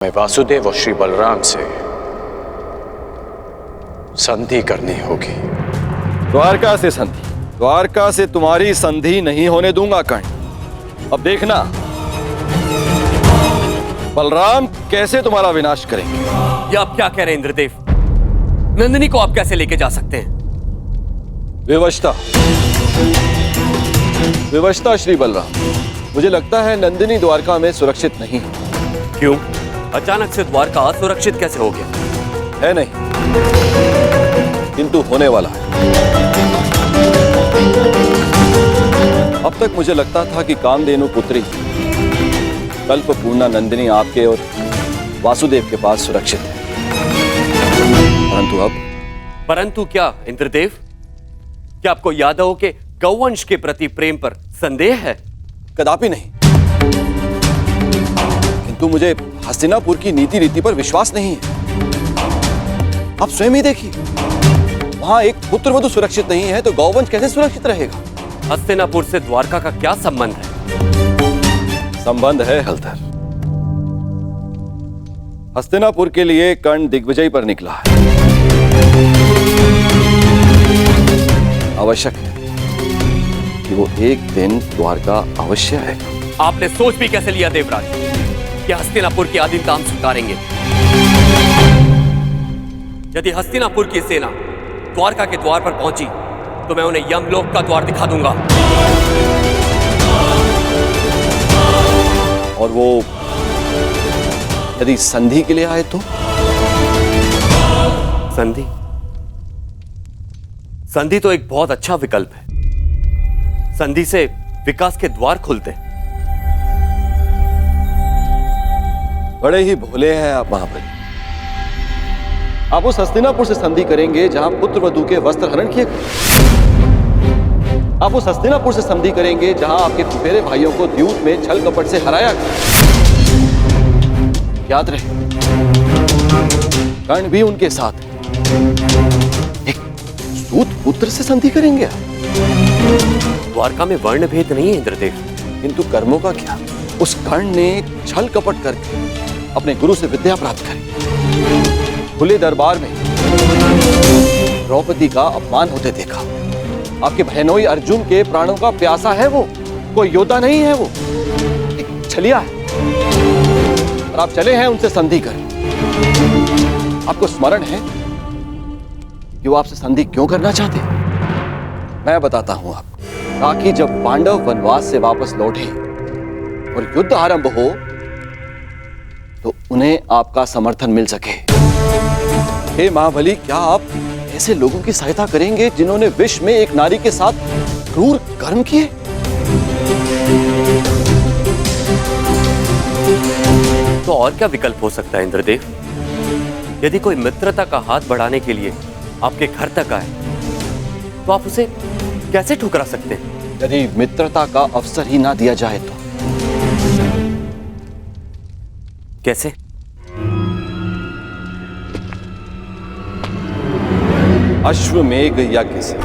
मैं वासुदेव और श्री बलराम से संधि करनी होगी। द्वारका से संधि? द्वारका से तुम्हारी संधि नहीं होने दूंगा कर्ण। अब देखना बलराम कैसे तुम्हारा विनाश करेंगे। ये आप क्या कह रहे हैं इंद्रदेव? नंदिनी को आप कैसे लेके जा सकते हैं? विवशता, विवशता श्री बलराम। मुझे लगता है नंदिनी द्वारका में सुरक्षित नहीं है। क्यों? अचानक से द्वारका असुरक्षित कैसे हो गया? है नहीं, किंतु होने वाला है। अब तक मुझे लगता था कि कामधेनु पुत्री कल्पपूर्णा नंदिनी आपके और वासुदेव के पास सुरक्षित है, परंतु अब? परंतु क्या इंद्रदेव? क्या आपको यादवों के गौवंश के प्रति प्रेम पर संदेह है? कदापि नहीं, किंतु मुझे हस्तिनापुर की नीति रीति पर विश्वास नहीं है। आप स्वयं ही देखिए, वहां एक पुत्रवधू सुरक्षित नहीं है तो गौवंश कैसे सुरक्षित रहेगा? हस्तिनापुर से द्वारका का क्या संबंध है? संबंध है हलधर। हस्तिनापुर के लिए कर्ण दिग्विजय पर निकला है। आवश्यक है कि वो एक दिन द्वारका अवश्य आएगा। आपने सोच भी कैसे लिया देवराज कि हस्तिनापुर की आधीनता हम स्वीकारेंगे? यदि हस्तिनापुर की सेना द्वारका के द्वार पर पहुंची तो मैं उन्हें यमलोक का द्वार दिखा दूंगा। और वो यदि संधि के लिए आए तो? संधि? संधि तो एक बहुत अच्छा विकल्प है। संधि से विकास के द्वार खुलते हैं। बड़े ही भोले हैं आप महाबली। आप उस हस्तिनापुर से संधि करेंगे जहां पुत्रवधू के वस्त्र हरण किए गए। आप उस हस्तिनापुर से संधि करेंगे जहां आपके फुफेरे भाइयों को द्यूत में छल कपट से हराया गया। याद रहे, कर्ण भी उनके साथ है। एक सूत पुत्र से संधि करेंगे आप? द्वारका में वर्ण भेद नहीं है इंद्रदेव। किंतु कर्मों का क्या? उस कर्ण ने छल कपट करके अपने गुरु से विद्या प्राप्त करी। खुले दरबार में द्रौपदी का अपमान होते देखा। आपके बहनोई अर्जुन के प्राणों का प्यासा है वो, कोई योद्धा नहीं है वो, एक छलिया है। और आप चले हैं उनसे संधि कर। आपको स्मरण है कि वो आपसे संधि क्यों करना चाहते हैं? मैं बताता हूं आपको, ताकि जब पांडव वनवास से वापस लौटे और युद्ध आरंभ हो तो उन्हें आपका समर्थन मिल सके। हे महाबली, क्या आप ऐसे लोगों की सहायता करेंगे जिन्होंने विश्व में एक नारी के साथ क्रूर कर्म किए? तो और क्या विकल्प हो सकता है इंद्रदेव? यदि कोई मित्रता का हाथ बढ़ाने के लिए आपके घर तक आए तो आप उसे कैसे ठुकरा सकते हैं? यदि मित्रता का अवसर ही ना दिया जाए तो? कैसे? अश्वमेघ यज्ञ से,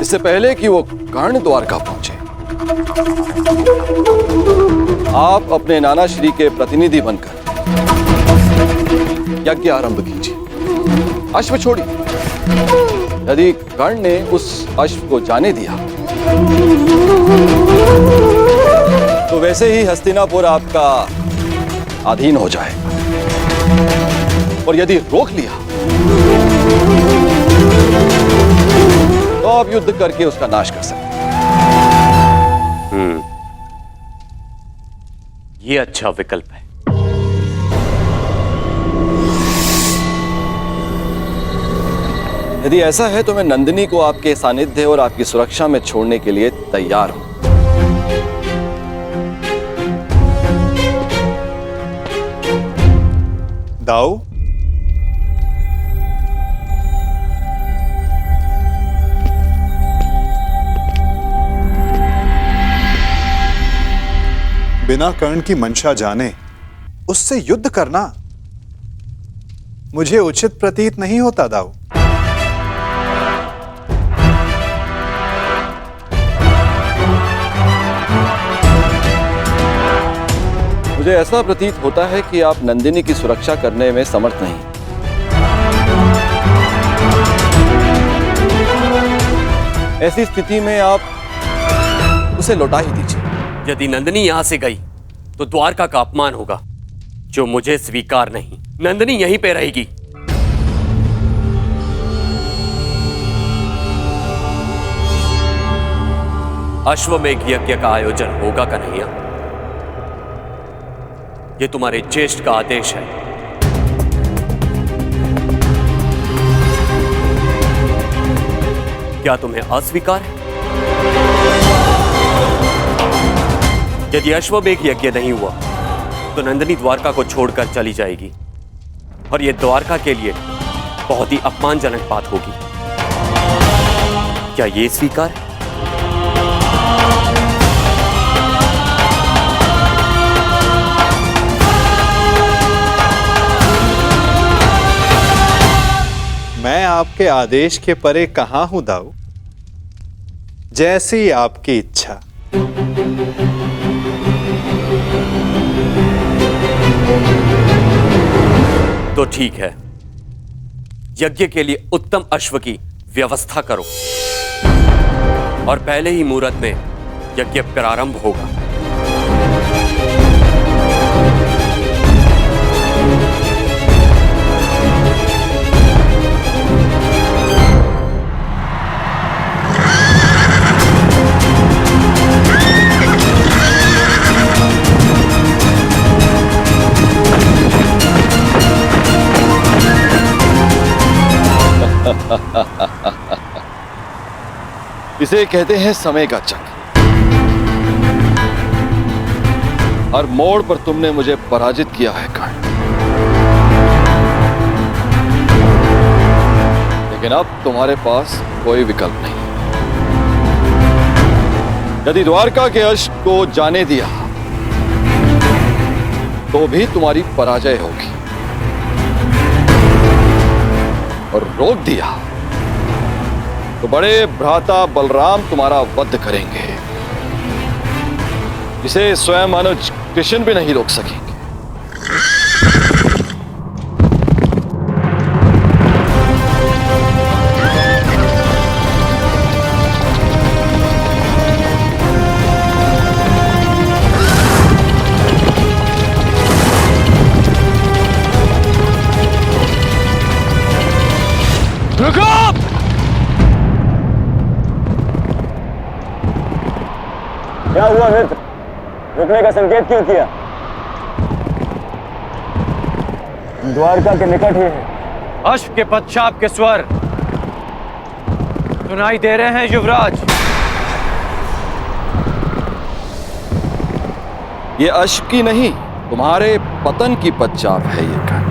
इससे पहले कि वो कर्ण द्वारका पहुंचे, आप अपने नाना श्री के प्रतिनिधि बनकर यज्ञ आरंभ कीजिए। अश्व छोड़िए। यदि कर्ण ने उस अश्व को जाने दिया तो वैसे ही हस्तिनापुर आपका अधीन हो जाएगा, और यदि रोक लिया तो आप युद्ध करके उसका नाश कर सकते हैं। ये अच्छा विकल्प है। यदि ऐसा है तो मैं नंदिनी को आपके सानिध्य और आपकी सुरक्षा में छोड़ने के लिए तैयार हूं। दाऊ, बिना कर्ण की मंशा जाने उससे युद्ध करना मुझे उचित प्रतीत नहीं होता दाऊ। मुझे ऐसा प्रतीत होता है कि आप नंदिनी की सुरक्षा करने में समर्थ नहीं। ऐसी स्थिति में आप उसे लौटा ही दीजिए। यदि नंदिनी यहां से गई तो द्वारका का अपमान होगा, जो मुझे स्वीकार नहीं। नंदिनी यहीं पे रहेगी। अश्वमेघ यज्ञ का आयोजन होगा कन्हैया, ये तुम्हारे ज्येष्ठ का आदेश है। क्या तुम्हें अस्वीकार है? यदि अश्वमेघ यज्ञ नहीं हुआ तो नंदिनी द्वारका को छोड़कर चली जाएगी, और यह द्वारका के लिए बहुत ही अपमानजनक बात होगी। क्या यह स्वीकार है? मैं आपके आदेश के परे कहां हूं दाऊ। जैसी आपकी इच्छा। तो ठीक है, यज्ञ के लिए उत्तम अश्व की व्यवस्था करो और पहले ही मुहूर्त में यज्ञ प्रारंभ होगा। इसे कहते हैं समय का चक्र। हर मोड़ पर तुमने मुझे पराजित किया है कर्ण, लेकिन अब तुम्हारे पास कोई विकल्प नहीं। यदि द्वारका के अश्व को जाने दिया तो भी तुम्हारी पराजय होगी, और रोक दिया तो बड़े भ्राता बलराम तुम्हारा वध करेंगे, इसे स्वयं अनुज कृष्ण भी नहीं रोक सकेंगे। क्या हुआ मित्र? रुकने का संकेत क्यों किया? द्वारका के निकट ही है। अश्व के पश्चात के स्वर सुनाई दे रहे हैं युवराज। ये अश्व की नहीं, तुम्हारे पतन की पश्चात है ये कर्ण।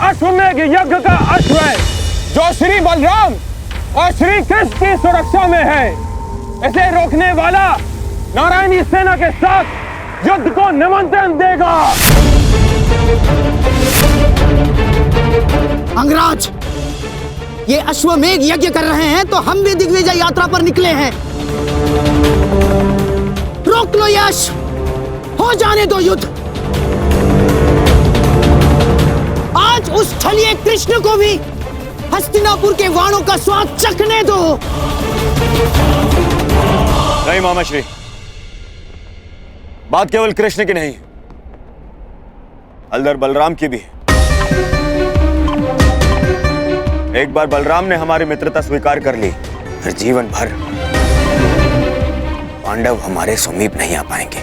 अश्वमेघ यज्ञ का अश्व है, जो श्री बलराम और श्री कृष्ण की सुरक्षा में है। इसे रोकने वाला नारायणी सेना के साथ युद्ध को निमंत्रण देगा। अंगराज, ये अश्वमेघ यज्ञ कर रहे हैं तो हम भी दिग्विजय यात्रा पर निकले हैं। रोक लो ये अश्व, हो जाने दो युद्ध। आज उस छलिए कृष्ण को भी हस्तिनापुर के वाणों का स्वाद चखने दो। नहीं मामाश्री, बात केवल कृष्ण की नहीं, हलधर बलराम की भी है। एक बार बलराम ने हमारी मित्रता स्वीकार कर ली, फिर जीवन भर पांडव हमारे समीप नहीं आ पाएंगे,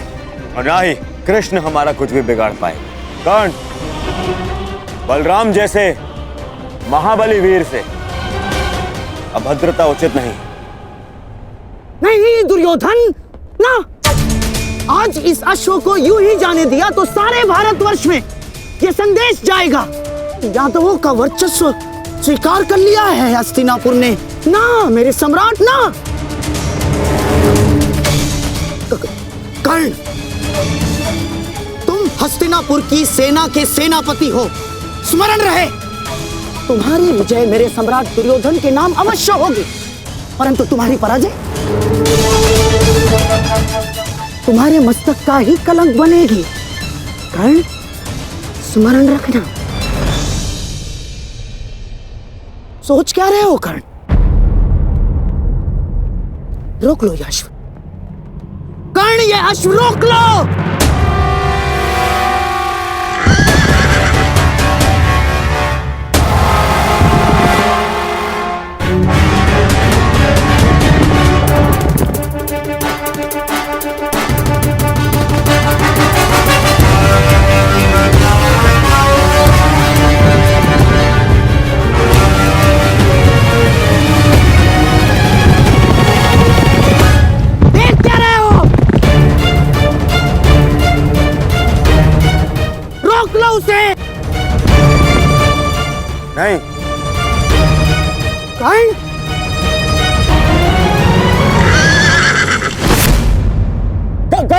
और ना ही कृष्ण हमारा कुछ भी बिगाड़ पाए। कर्ण, बलराम जैसे महाबली वीर से अभद्रता उचित नहीं। नहीं दुर्योधन, ना। आज इस अश्व को यूं ही जाने दिया तो सारे भारतवर्ष में यह संदेश जाएगा, यादवों का वर्चस्व स्वीकार कर लिया है हस्तिनापुर ने। ना मेरे सम्राट, ना। कर्ण, तुम हस्तिनापुर की सेना के सेनापति हो, स्मरण रहे। तुम्हारी विजय मेरे सम्राट दुर्योधन के नाम अवश्य होगी, परंतु तुम्हारी पराजय तुम्हारे मस्तक का ही कलंक बनेगी। कर्ण, स्मरण रखना। सोच क्या रहे हो कर्ण? रोक लो यह अश्व। कर्ण, ये अश्व रोक लो। नहीं। कर्ण, go!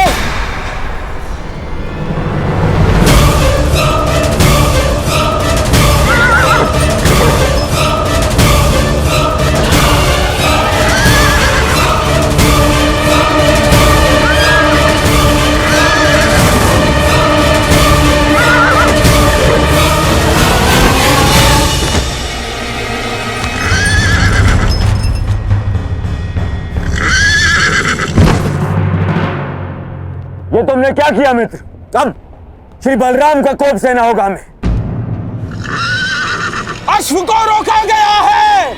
ये तुमने क्या किया मित्र? कब श्री बलराम का कोप सेना होगा हमें। अश्व को रोका गया है,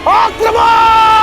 आक्रमण!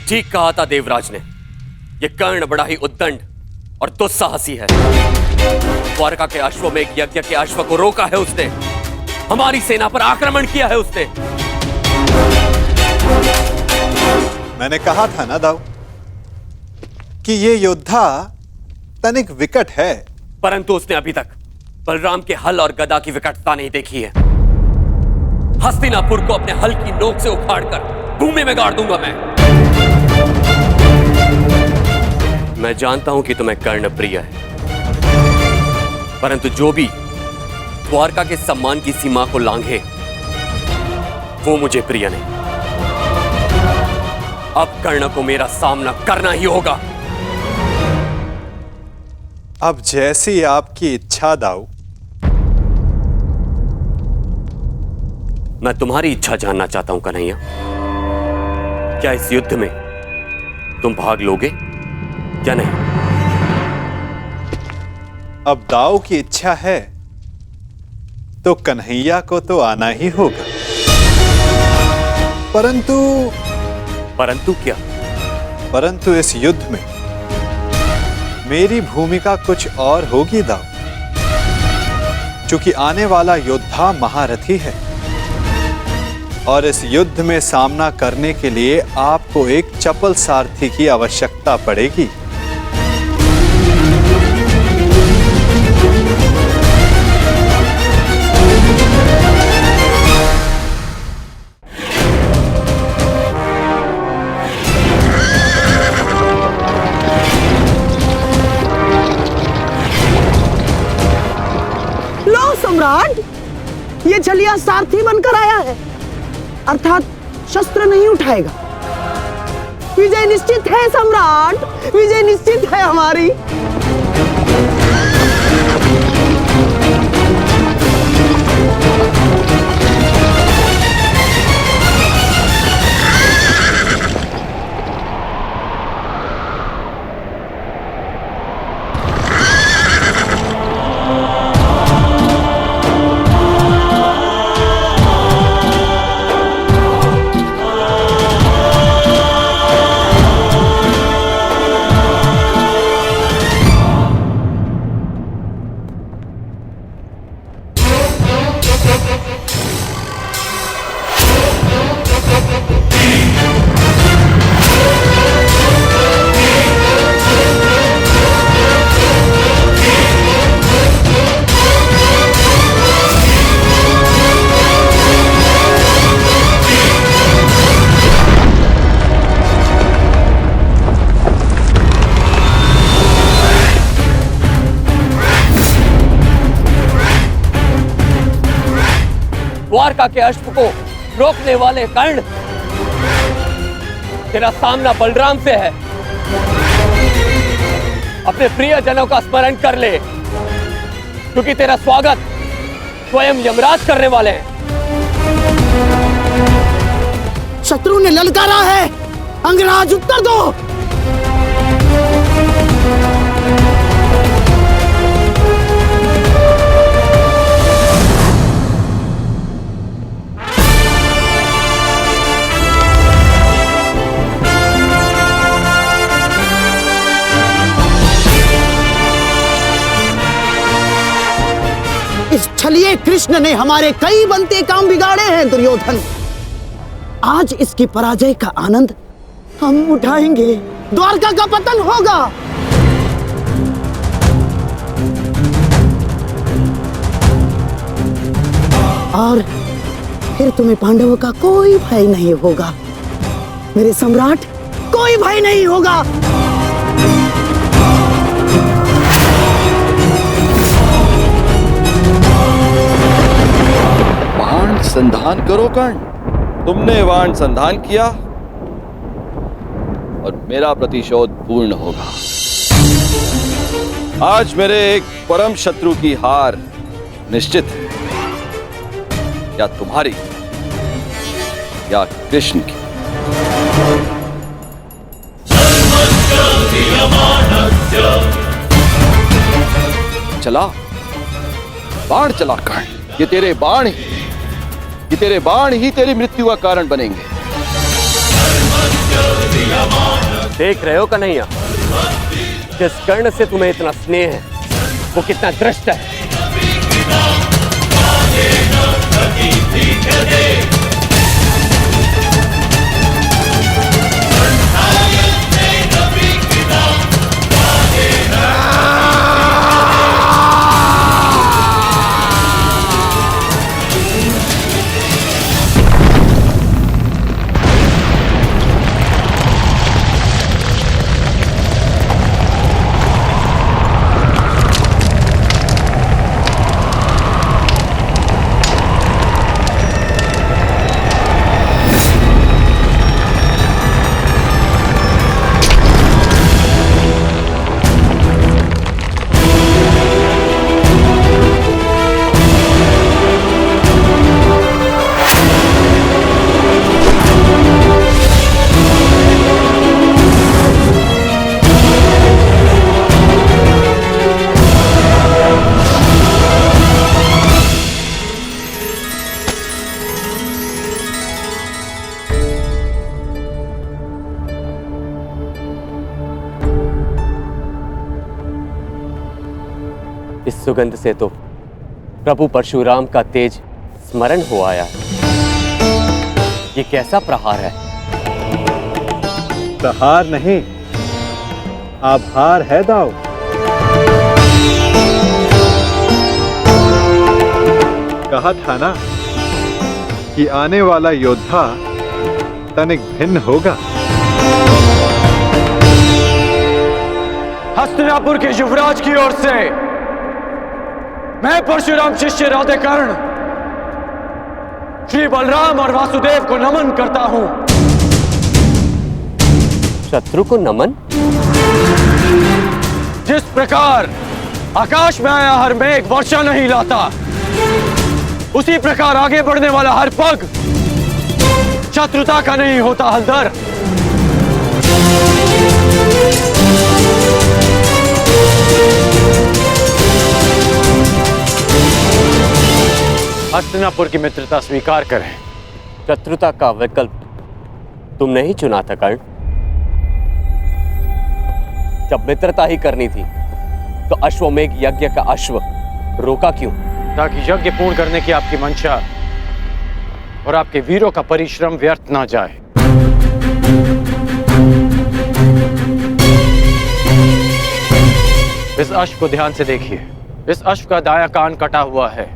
ठीक कहा था देवराज ने। यह कर्ण बड़ा ही उद्दंड और दुस्साहसी है। द्वारका के अश्वों में एक यज्ञ के अश्व को रोका है उसने। हमारी सेना पर आक्रमण किया है उसने। मैंने कहा था ना दाऊ कि ये योद्धा तनिक विकट है, परंतु उसने अभी तक बलराम के हल और गदा की विकटता नहीं देखी है। हस्तिनापुर को अपने हल की नोक से उखाड़कर भूमि में गाड़ दूंगा मैं जानता हूं कि तुम्हें कर्ण प्रिय है, परंतु जो भी द्वारका के सम्मान की सीमा को लांघे वो मुझे प्रिय नहीं। अब कर्ण को मेरा सामना करना ही होगा। अब जैसी आपकी इच्छा दाऊ। मैं तुम्हारी इच्छा जानना चाहता हूं कन्हैया। क्या इस युद्ध में तुम भाग लोगे या नहीं? अब दाऊ की इच्छा है तो कन्हैया को तो आना ही होगा, परंतु क्या? परंतु इस युद्ध में मेरी भूमिका कुछ और होगी दाऊ, क्योंकि आने वाला योद्धा महारथी है और इस युद्ध में सामना करने के लिए आपको एक चपल सारथी की आवश्यकता पड़ेगी। लो सम्राट, आया है, अर्थात शस्त्र नहीं उठाएगा। विजय निश्चित है सम्राट, विजय निश्चित है हमारी। द्वारका के अश्व को रोकने वाले कर्ण, तेरा सामना बलराम से है। अपने प्रियजनों का स्मरण कर ले, क्योंकि तेरा स्वागत स्वयं यमराज करने वाले हैं। शत्रु ने ललकारा है, अंगराज उत्तर दो। इस छलिए कृष्ण ने हमारे कई बनते काम बिगाड़े हैं दुर्योधन। आज इसकी पराजय का आनंद हम उठाएंगे, द्वारका का पतन होगा। और फिर तुम्हें पांडवों का कोई भय नहीं होगा, मेरे सम्राट, कोई भय नहीं होगा। बाण संधान करो कर्ण। तुमने बाण संधान किया और मेरा प्रतिशोध पूर्ण होगा। आज मेरे एक परम शत्रु की हार निश्चित है, या तुम्हारी या कृष्ण की। चला बाण चला कर्ण, ये तेरे बाण ही तेरी मृत्यु का कारण बनेंगे। देख रहे हो कन्हैया, जिस कर्ण से तुम्हें इतना स्नेह है वो कितना दृष्ट है। इस सुगंध से तो प्रभु परशुराम का तेज स्मरण हो आया। ये कैसा प्रहार है? प्रहार नहीं, आभार है दाऊ। कहा था ना कि आने वाला योद्धा तनिक भिन्न होगा। हस्तिनापुर के युवराज की ओर से मैं परशुराम शिष्य राधेकर्ण श्री बलराम और वासुदेव को नमन करता हूं। शत्रु को नमन? जिस प्रकार आकाश में आया हर मेघ वर्षा नहीं लाता, उसी प्रकार आगे बढ़ने वाला हर पग शत्रुता का नहीं होता हलधर। हस्तिनापुर की मित्रता स्वीकार करें। शत्रुता का विकल्प तुमने ही चुना था कर्ण। जब मित्रता ही करनी थी तो अश्वमेघ यज्ञ का अश्व रोका क्यों? ताकि यज्ञ पूर्ण करने की आपकी मंशा और आपके वीरों का परिश्रम व्यर्थ ना जाए। इस अश्व को ध्यान से देखिए। इस अश्व का दायां कान कटा हुआ है।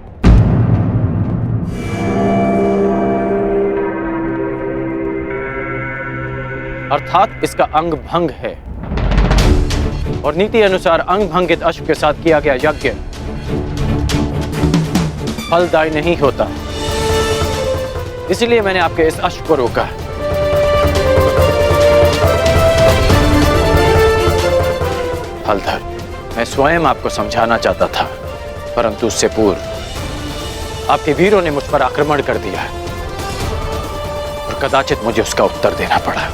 अर्थात इसका अंग भंग है और नीति अनुसार अंग भंगित अश्व के साथ किया गया यज्ञ फलदायी नहीं होता। इसलिए मैंने आपके इस अश्व को रोका। हलधर, मैं स्वयं आपको समझाना चाहता था, परंतु उससे पूर्व आपके वीरों ने मुझ पर आक्रमण कर दिया और कदाचित मुझे उसका उत्तर देना पड़ा।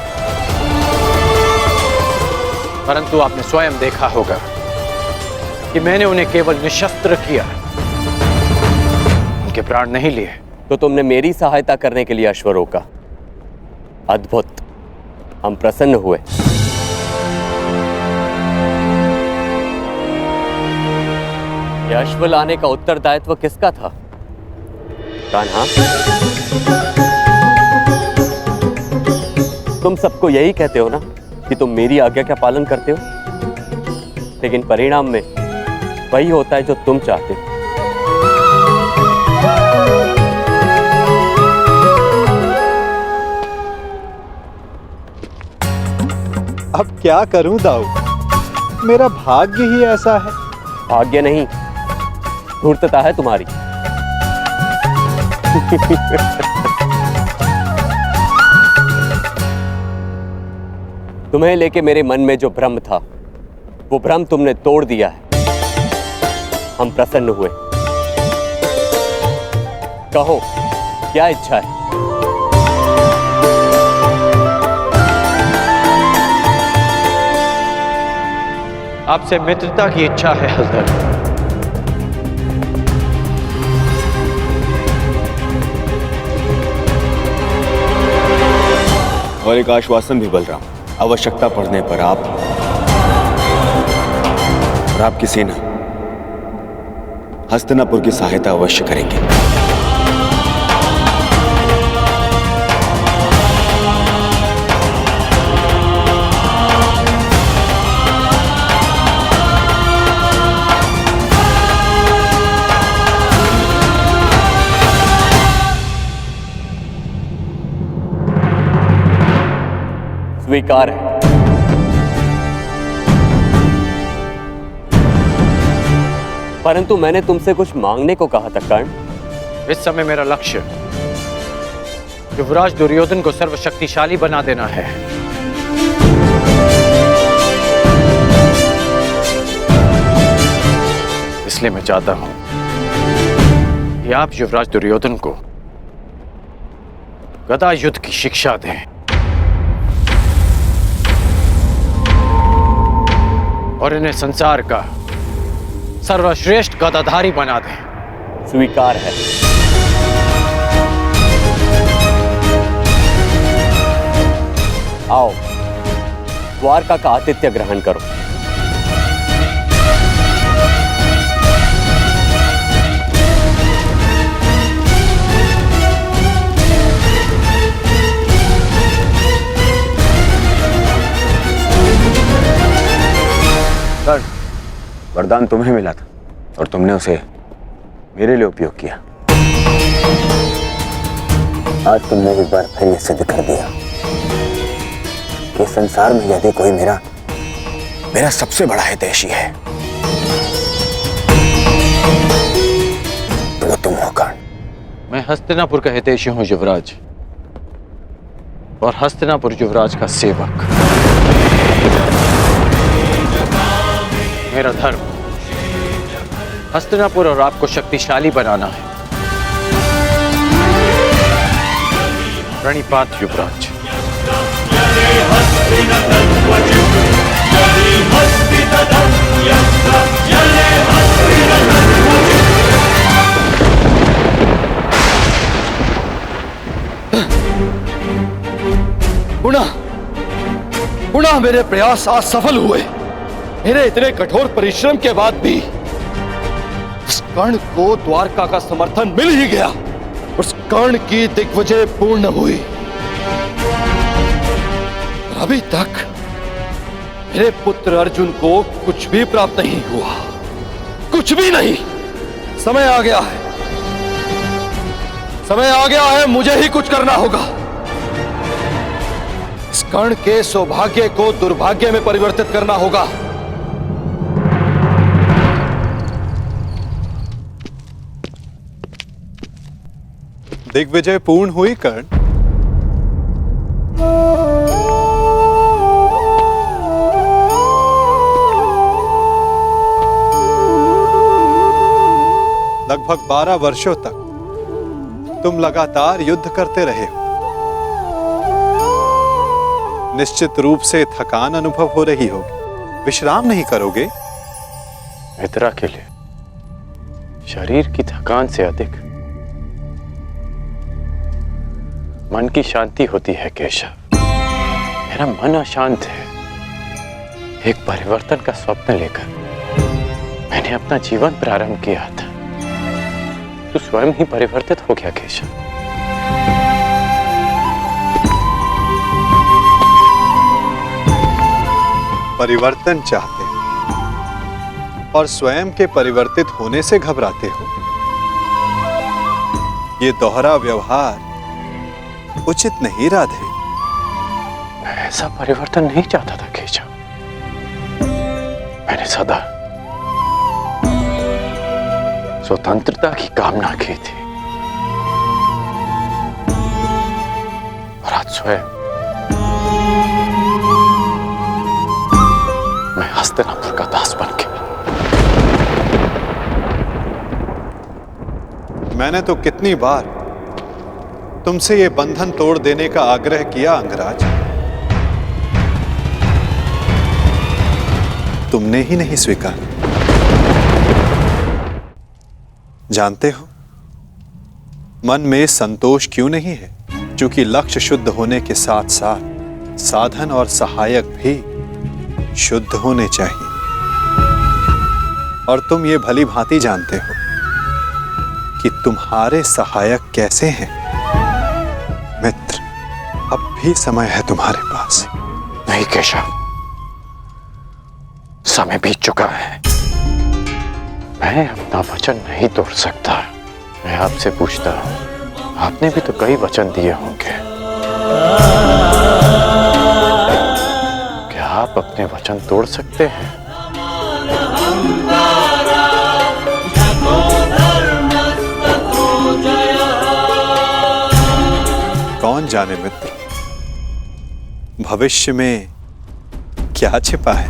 परंतु आपने स्वयं देखा होगा कि मैंने उन्हें केवल निशस्त्र किया, उनके प्राण नहीं लिए। तो तुमने मेरी सहायता करने के लिए अश्व रोका। अद्भुत, हम प्रसन्न हुए। यह अश्व लाने का उत्तरदायित्व किसका था? कान्हा, तुम सबको यही कहते हो ना कि तुम मेरी आज्ञा का पालन करते हो, लेकिन परिणाम में वही होता है जो तुम चाहते हो। अब क्या करूं दाऊ, मेरा भाग्य ही ऐसा है। भाग्य नहीं, धूर्तता है तुम्हारी। तुम्हें लेके मेरे मन में जो भ्रम था, वो भ्रम तुमने तोड़ दिया है। हम प्रसन्न हुए। कहो, क्या इच्छा है? आपसे मित्रता की इच्छा है हलधर। और एक आश्वासन भी बलराम, आवश्यकता पड़ने पर आप और आपकी सेना हस्तिनापुर की सहायता अवश्य करेंगे। स्वीकार है। परंतु मैंने तुमसे कुछ मांगने को कहा था कर्ण। इस समय मेरा लक्ष्य युवराज दुर्योधन को सर्वशक्तिशाली बना देना है। इसलिए मैं चाहता हूं कि आप युवराज दुर्योधन को गदा युद्ध की शिक्षा दें और इन्हें संसार का सर्वश्रेष्ठ गदाधारी बना दें। स्वीकार है। आओ, द्वारका का आतिथ्य ग्रहण करो। वरदान तुम्हें मिला था और तुमने उसे मेरे लिए उपयोग किया। आज तुमने एक बार फिर यह सिद्ध कर दिया कि संसार में यदि कोई मेरा सबसे बड़ा हितैषी है तो वो तुम हो कर्ण। मैं मैं हस्तिनापुर का हितैषी हूं युवराज, और हस्तिनापुर युवराज का सेवक। मेरा धर्म हस्तिनापुर और आपको शक्तिशाली बनाना है। प्रणिपात युवराज। पुनः मेरे प्रयास आज सफल हुए। मेरे इतने कठोर परिश्रम के बाद भी उस कर्ण को द्वारका का समर्थन मिल ही गया। उस कर्ण की दिग्विजय पूर्ण हुई। अभी तक मेरे पुत्र अर्जुन को कुछ भी प्राप्त नहीं हुआ, कुछ भी नहीं। समय आ गया है, समय आ गया है, मुझे ही कुछ करना होगा। इस कर्ण के सौभाग्य को दुर्भाग्य में परिवर्तित करना होगा। दिग्विजय पूर्ण हुई कर्ण। लगभग 12 वर्षों तक तुम लगातार युद्ध करते रहे हो। निश्चित रूप से थकान अनुभव हो रही होगी। विश्राम नहीं करोगे? मित्रा के लिए शरीर की थकान से अधिक मन की शांति होती है केशव। मेरा मन अशांत है। एक परिवर्तन का स्वप्न लेकर मैंने अपना जीवन प्रारंभ किया था। तू स्वयं ही परिवर्तित हो गया केशव। परिवर्तन चाहते हो और स्वयं के परिवर्तित होने से घबराते हो। ये दोहरा व्यवहार उचित नहीं राधे। मैं ऐसा परिवर्तन नहीं चाहता था केशव। मैंने सदा स्वतंत्रता की कामना की थी, और आज स्वयं मैं हस्तिनापुर का दास बन गया। मैंने तो कितनी बार तुमसे ये बंधन तोड़ देने का आग्रह किया अंगराज, तुमने ही नहीं स्वीकारा। जानते हो मन में संतोष क्यों नहीं है? क्योंकि लक्ष्य शुद्ध होने के साथ साथ साधन और सहायक भी शुद्ध होने चाहिए। और तुम ये भली भांति जानते हो कि तुम्हारे सहायक कैसे हैं। मित्र, अब भी समय है तुम्हारे पास। नहीं केशव, समय बीत चुका है। मैं अपना वचन नहीं तोड़ सकता। मैं आपसे पूछता हूं, आपने भी तो कई वचन दिए होंगे। क्या आप अपने वचन तोड़ सकते हैं? कौन जाने मित्र, भविष्य में क्या छिपा है।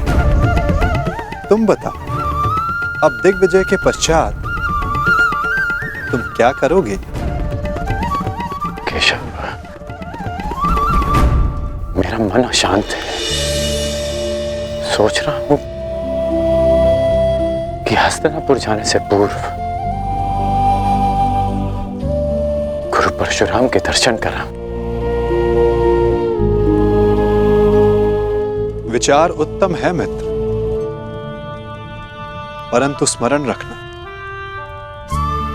तुम बताओ, अब दिग्विजय के पश्चात तुम क्या करोगे? केशव, मेरा मन अशांत है। सोच रहा हूं कि हस्तिनापुर जाने से पूर्व गुरु परशुराम के दर्शन करा। विचार उत्तम है मित्र, परंतु स्मरण रखना,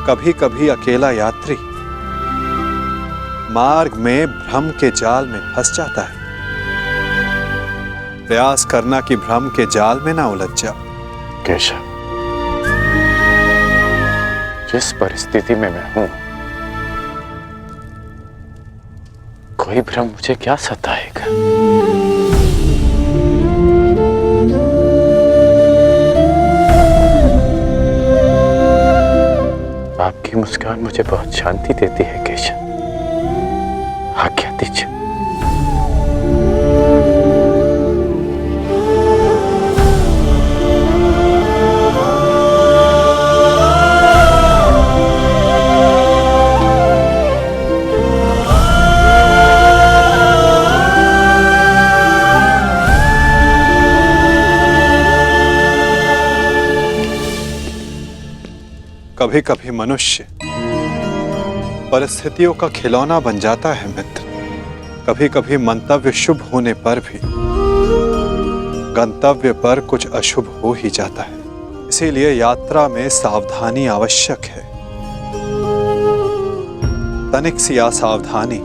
कभी कभी अकेला यात्री मार्ग में भ्रम के जाल में फंस जाता है। प्रयास करना कि भ्रम के जाल में ना उलझ जाओ। केशव, जिस परिस्थिति में मैं हूं, कोई भ्रम मुझे क्या सताएगा। आपकी मुस्कान मुझे बहुत शांति देती है केशव। आज्ञा दीजिए। कभी कभी मनुष्य परिस्थितियों का खिलौना बन जाता है मित्र। कभी कभी मंतव्य शुभ होने पर भी गंतव्य पर कुछ अशुभ हो ही जाता है। इसीलिए यात्रा में सावधानी आवश्यक है। तनिक सी असावधानी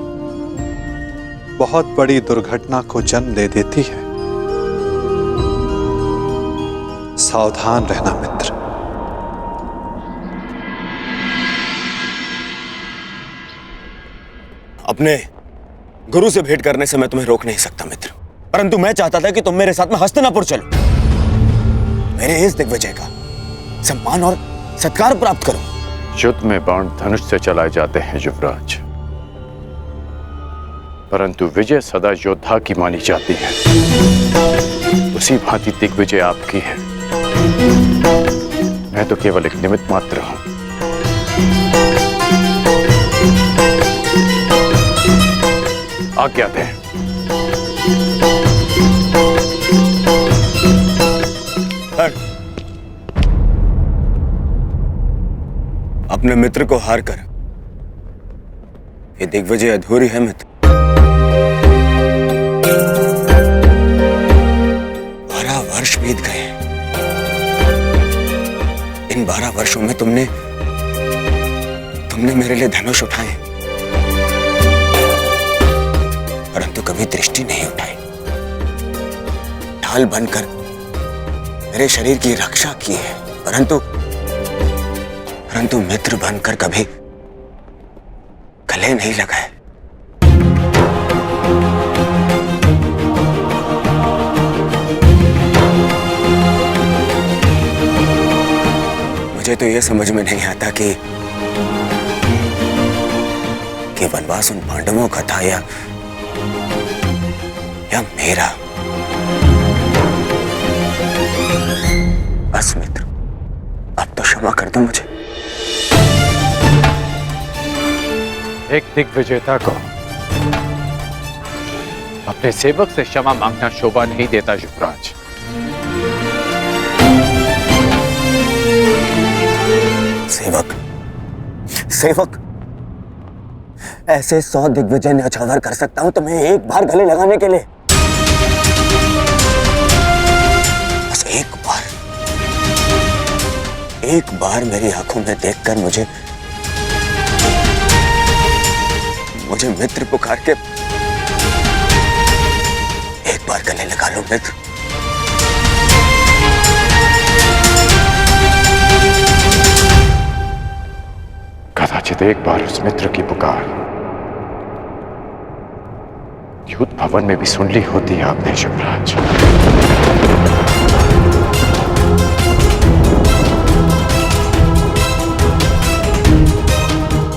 बहुत बड़ी दुर्घटना को जन्म दे देती है। सावधान रहना मित्र। अपने गुरु से भेंट करने से मैं तुम्हें रोक नहीं सकता मित्र, परंतु मैं चाहता था कि तुम मेरे साथ में हस्तिनापुर चलो, मेरे इस दिग्विजय का सम्मान और सत्कार प्राप्त करो। युद्ध में बाण धनुष से चलाए जाते हैं युवराज, परंतु विजय सदा योद्धा की मानी जाती है। उसी भांति दिग्विजय आपकी है। मैं तो केवल एक निमित्त मात्र हूं। आज्ञा दें। अपने मित्र को हार कर ये दिग्विजय अधूरी है मित्र। 12 वर्ष बीत गए। इन 12 वर्षों में तुमने मेरे लिए धनुष उठाए, परंतु कभी दृष्टि नहीं उठाई। ढाल बनकर मेरे शरीर की रक्षा की है, परंतु मित्र बनकर कभी गले नहीं लगाए। मुझे तो यह समझ में नहीं आता कि वनवास उन पांडवों का था या मेरा। बस मित्र, अब तो क्षमा कर दो मुझे। एक दिग्विजेता को अपने सेवक से क्षमा मांगना शोभा नहीं देता युवराज। सेवक ऐसे 100 दिग्विजय न्यौछावर कर सकता हूं तुम्हें एक बार गले लगाने के लिए। बस एक बार मेरी आंखों में देखकर मुझे मित्र पुकार के एक बार गले लगा लो मित्र। कदाचित एक बार उस मित्र की पुकार युद्ध भवन में भी सुन ली होती है आपने युवराज।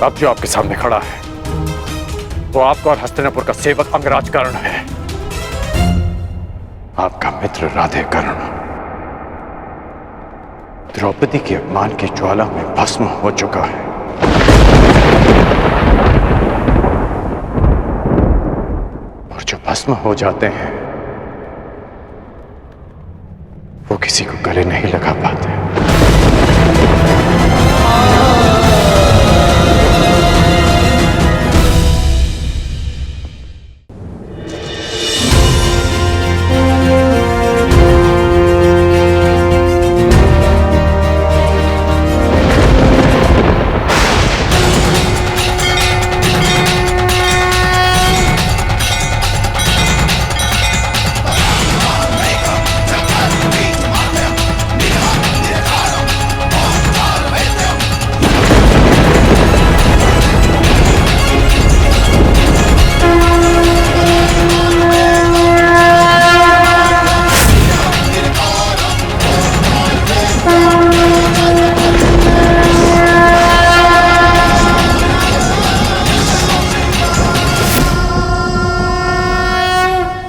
अब जो आपके सामने खड़ा है वो आपका और हस्तिनापुर का सेवक अंगराज कर्ण है, आपका मित्र राधे कर्ण। द्रौपदी के अपमान की ज्वाला में भस्म हो चुका है। और जो भस्म हो जाते हैं वो किसी को गले नहीं लगा पाते।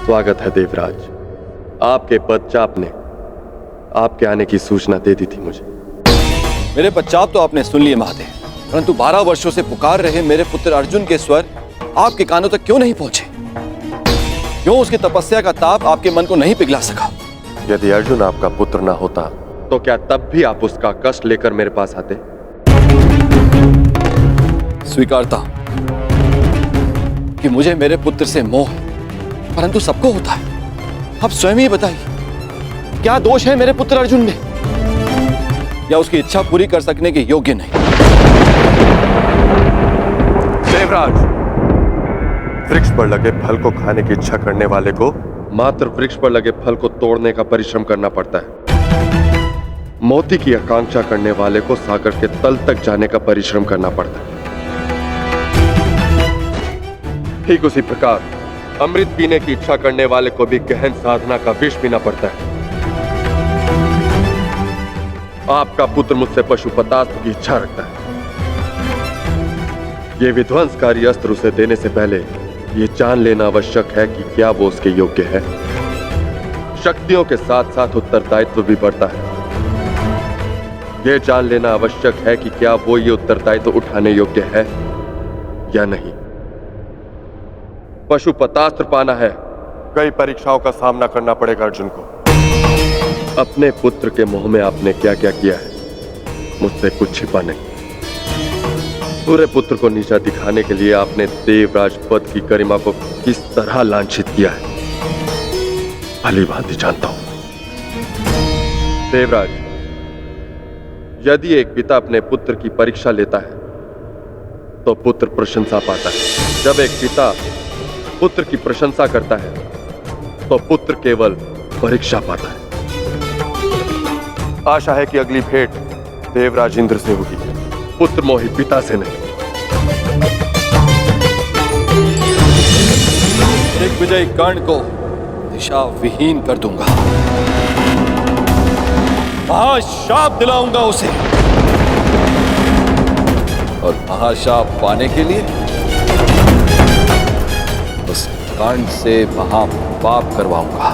स्वागत है देवराज। आपके पदचाप ने आपके आने की सूचना दे दी थी मुझे। मेरे पश्चात तो आपने सुन लिए महादेव, परंतु 12 वर्षों से पुकार रहे मेरे पुत्र अर्जुन के स्वर आपके कानों तक क्यों नहीं पहुंचे? क्यों उसकी तपस्या का ताप आपके मन को नहीं पिघला सका? यदि अर्जुन आपका पुत्र ना होता तो क्या तब भी आप उसका कष्ट लेकर मेरे पास आते? स्वीकारता कि मुझे मेरे पुत्र से मोह, परंतु सबको होता है। अब स्वयं ही बताइए, क्या दोष है मेरे पुत्र अर्जुन में, या उसकी इच्छा पूरी कर सकने के योग्य नहीं? देवराज, वृक्ष पर लगे फल को खाने की इच्छा करने वाले को मात्र वृक्ष पर लगे फल को तोड़ने का परिश्रम करना पड़ता है। मोती की आकांक्षा करने वाले को सागर के तल तक जाने का परिश्रम करना पड़ता है। ठीक उसी प्रकार अमृत पीने की इच्छा करने वाले को भी गहन साधना का विष पीना पड़ता है। आपका पुत्र मुझसे पशुपतास्त्र की इच्छा रखता है। यह विध्वंसकारी अस्त्र उसे देने से पहले यह जान लेना आवश्यक है कि क्या वो उसके योग्य है। शक्तियों के साथ साथ उत्तरदायित्व भी बढ़ता है। यह जान लेना आवश्यक है कि क्या वो ये उत्तरदायित्व उठाने योग्य है या नहीं। पशुपतास्त्र पाना है, कई परीक्षाओं का सामना करना पड़ेगा अर्जुन को। अपने पुत्र के मोह में आपने क्या क्या किया है, मुझसे कुछ छिपा नहीं। पूरे पुत्र को नीचा दिखाने के लिए आपने देवराज पद की गरिमा को किस तरह लांछित किया है, भली भांति जानता हूं। देवराज, यदि एक पिता अपने पुत्र की परीक्षा लेता है तो पुत्र प्रशंसा पाता है। जब एक पिता पुत्र की प्रशंसा करता है तो पुत्र केवल परीक्षा पाता है। आशा है कि अगली भेंट देवराज इंद्र से होगी, पुत्र मोही पिता से नहीं। दिग्विजय कर्ण को दिशा विहीन कर दूंगा, महाशाप दिलाऊंगा उसे, और महाशाप पाने के लिए उस कर्ण से महापाप करवाऊंगा।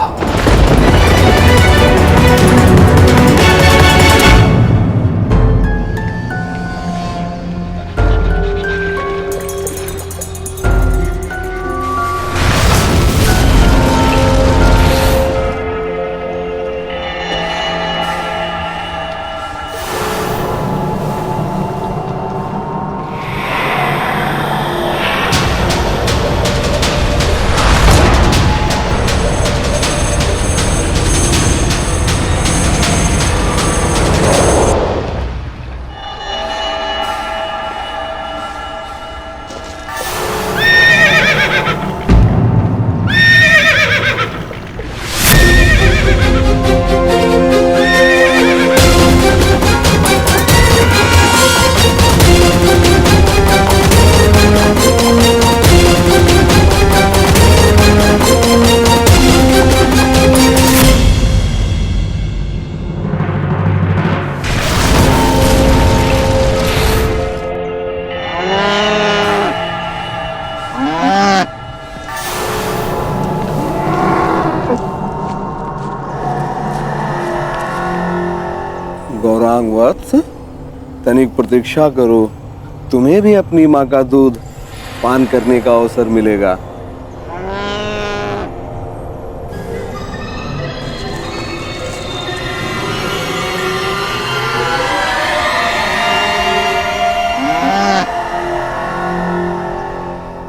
गौरांग वत्स, तनिक प्रतीक्षा करो, तुम्हें भी अपनी माँ का दूध पान करने का अवसर मिलेगा।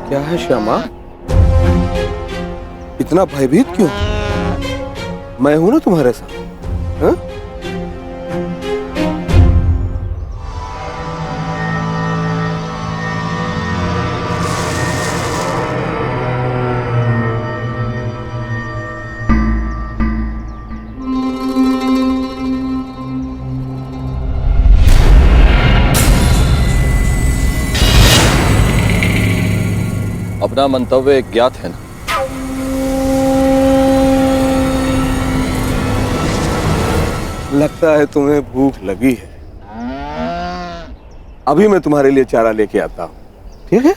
क्या है श्यामा, इतना भयभीत क्यों? मैं हूं ना तुम्हारे साथ। हाँ? अपना मंतव्य ज्ञात है ना? लगता है तुम्हें भूख लगी है। अभी मैं तुम्हारे लिए चारा लेके आता हूं, ठीक है?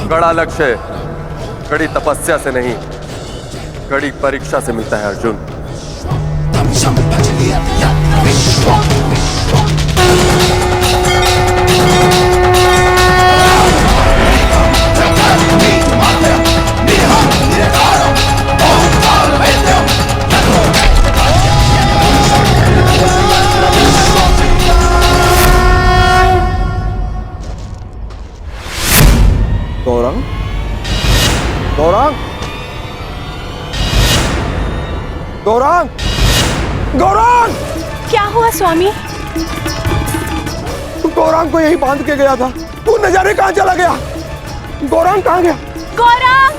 कड़ा लक्ष्य कड़ी तपस्या से नहीं, कड़ी परीक्षा से मिलता है अर्जुन। गौरांग, गौरांग, गौरांग, गौरांग! क्या हुआ स्वामी? गौरांग को यही बांध के गया था, तू न जाने कहां चला गया। गौरांग कहां गया? गौरांग!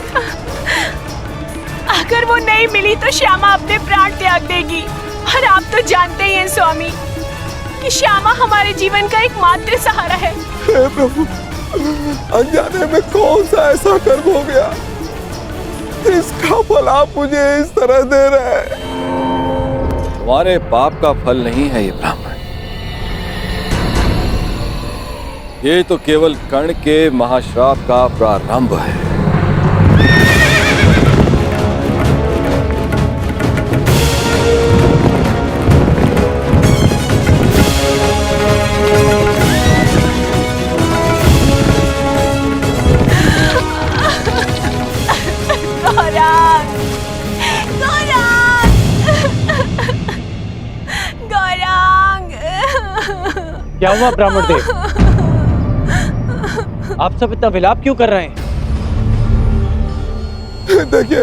अगर वो नहीं मिली तो श्यामा अपने प्राण त्याग देगी, और आप तो जानते ही हैं स्वामी कि श्यामा हमारे जीवन का एकमात्र सहारा है। हे प्रभु, अनजाने में कौन सा ऐसा कर्म हो गया इसका फल आप मुझे इस तरह दे रहे हैं। तुम्हारे पाप का फल नहीं है ये ब्राह्मण, ये तो केवल कर्ण के महाश्राप का प्रारंभ है। क्या हुआ ब्राह्मण देव? आप सब इतना विलाप क्यों कर रहे हैं? देखिए,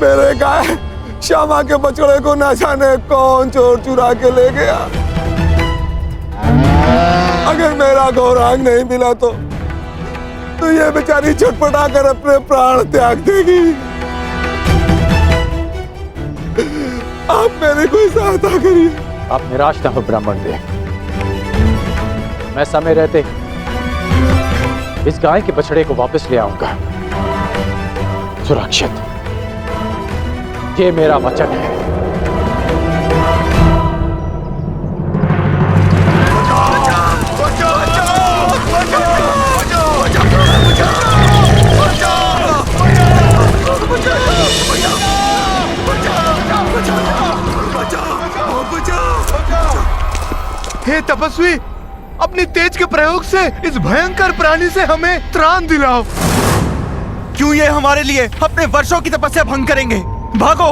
मेरे गाय श्यामा के बछड़े को न जाने कौन चोर चुरा के ले गया। अगर मेरा गौरांग नहीं मिला तो ये बेचारी छटपटा कर अपने प्राण त्याग देगी। आप मेरी कोई सहायता करिए। आप निराश ना हो ब्राह्मण देव, मैं समय रहते इस गाय के बछड़े को वापस ले आऊंगा सुरक्षित। ये मेरा वचन है। हे तपस्वी, अपनी तेज के प्रयोग से इस भयंकर प्राणी से हमें त्राण दिलाओ। क्यों ये हमारे लिए अपने वर्षों की तपस्या भंग करेंगे? भागो,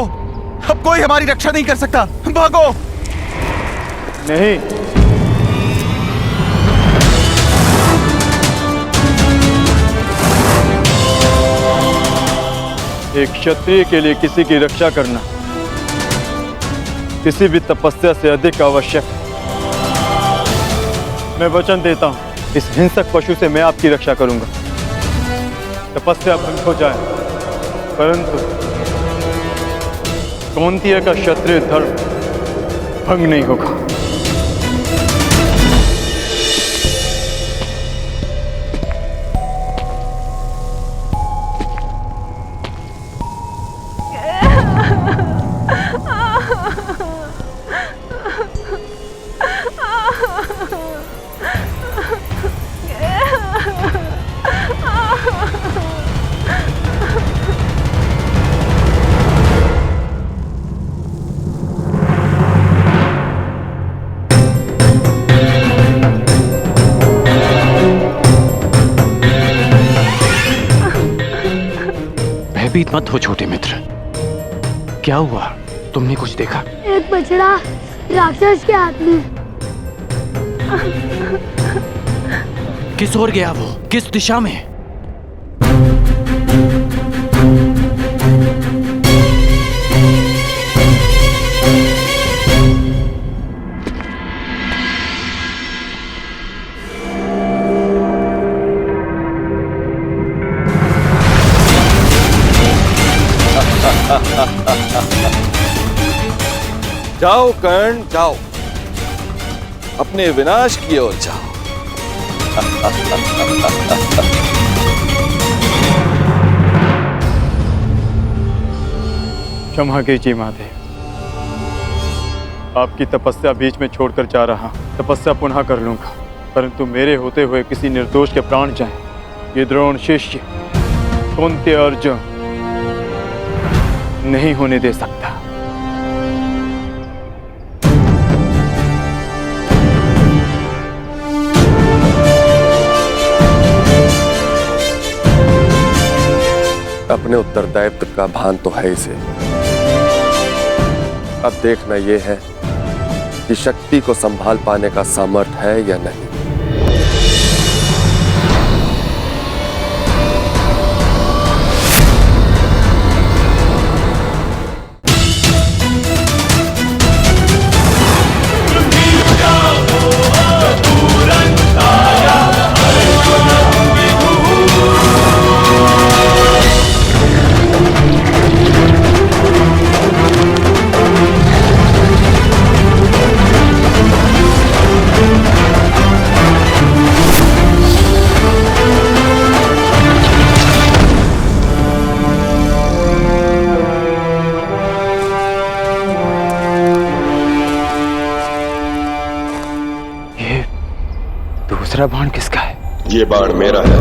अब कोई हमारी रक्षा नहीं कर सकता। भागो। नहीं, एक क्षत्रिय के लिए किसी की रक्षा करना किसी भी तपस्या से अधिक आवश्यक है। मैं वचन देता हूं, इस हिंसक पशु से मैं आपकी रक्षा करूंगा। तपस्या भंग हो जाए, परंतु कौंतेय का क्षत्रिय धर्म भंग नहीं होगा। भयभीत मत हो छोटे मित्र। क्या हुआ? तुमने कुछ देखा? एक बछड़ा राक्षस के हाथ में। किस ओर गया वो? किस दिशा में? जाओ कर्ण, जाओ, अपने विनाश की ओर जाओ। क्षमा कीजिए महादेव, आपकी तपस्या बीच में छोड़कर जा रहा। तपस्या पुनः कर लूंगा, परंतु मेरे होते हुए किसी निर्दोष के प्राण जाएं, ये द्रोण शिष्य कुंती अर्जुन नहीं होने दे सकता। अपने उत्तरदायित्व का भान तो है इसे। अब देखना यह है कि शक्ति को संभाल पाने का सामर्थ्य है या नहीं। दूसरा बाण किसका है? ये बाण मेरा है।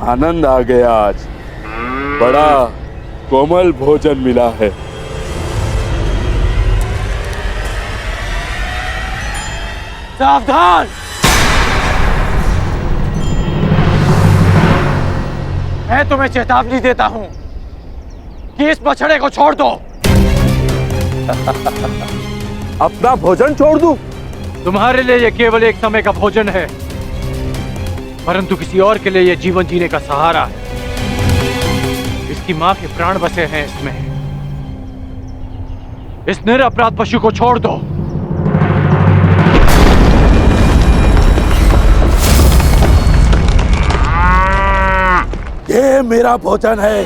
आनंद आ गया। आज बड़ा कोमल भोजन मिला है। सावधान! मैं तुम्हें चेतावनी देता हूं कि इस बछड़े को छोड़ दो। अपना भोजन छोड़ दूं? तुम्हारे लिए यह केवल एक समय का भोजन है, परंतु किसी और के लिए यह जीवन जीने का सहारा है। इसकी मां के प्राण बसे हैं इसमें। इस निरपराध पशु को छोड़ दो। ये मेरा भोजन है,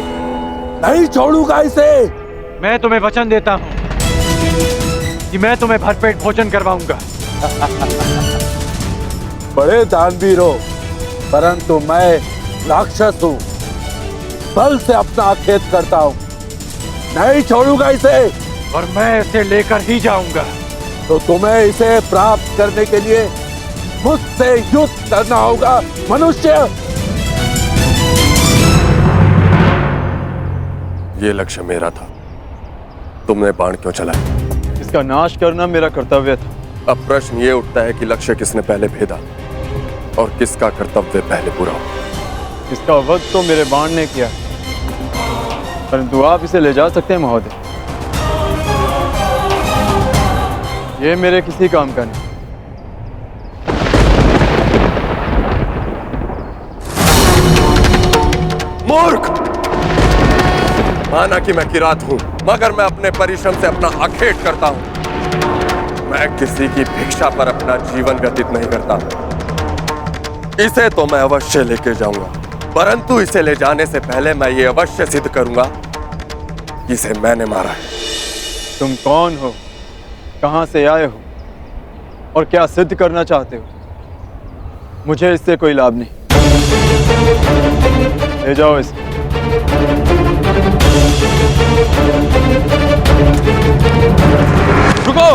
नहीं छोड़ूंगा इसे। मैं तुम्हें वचन देता हूं कि मैं तुम्हें भरपेट भोजन करवाऊंगा। बड़े दानवीर हो, परंतु मैं राक्षस हूं। बल से अपना खेत करता हूं, नहीं छोड़ूंगा इसे। और मैं इसे लेकर ही जाऊंगा। तो तुम्हें इसे प्राप्त करने के लिए मुझसे युद्ध करना होगा मनुष्य। ये लक्ष्य मेरा था, तुमने बाण क्यों चलाया? इसका नाश करना मेरा कर्तव्य था। अब प्रश्न ये उठता है कि लक्ष्य किसने पहले भेदा और किसका कर्तव्य पहले पूरा हो। इसका वध तो मेरे बाण ने किया, परंतु आप इसे ले जा सकते हैं महोदय। ये मेरे किसी काम का नहीं। मूर्ख! माना कि मैं किरात हूं, मगर मैं अपने परिश्रम से अपना आखेट करता हूं। मैं किसी की भिक्षा पर अपना जीवन व्यतीत नहीं करता। इसे तो मैं अवश्य लेके जाऊंगा, परंतु इसे ले जाने से पहले मैं ये अवश्य सिद्ध करूंगा कि इसे मैंने मारा है। तुम कौन हो, कहां से आए हो और क्या सिद्ध करना चाहते हो? मुझे इससे कोई लाभ नहीं। ले जाओ इसे। रुको!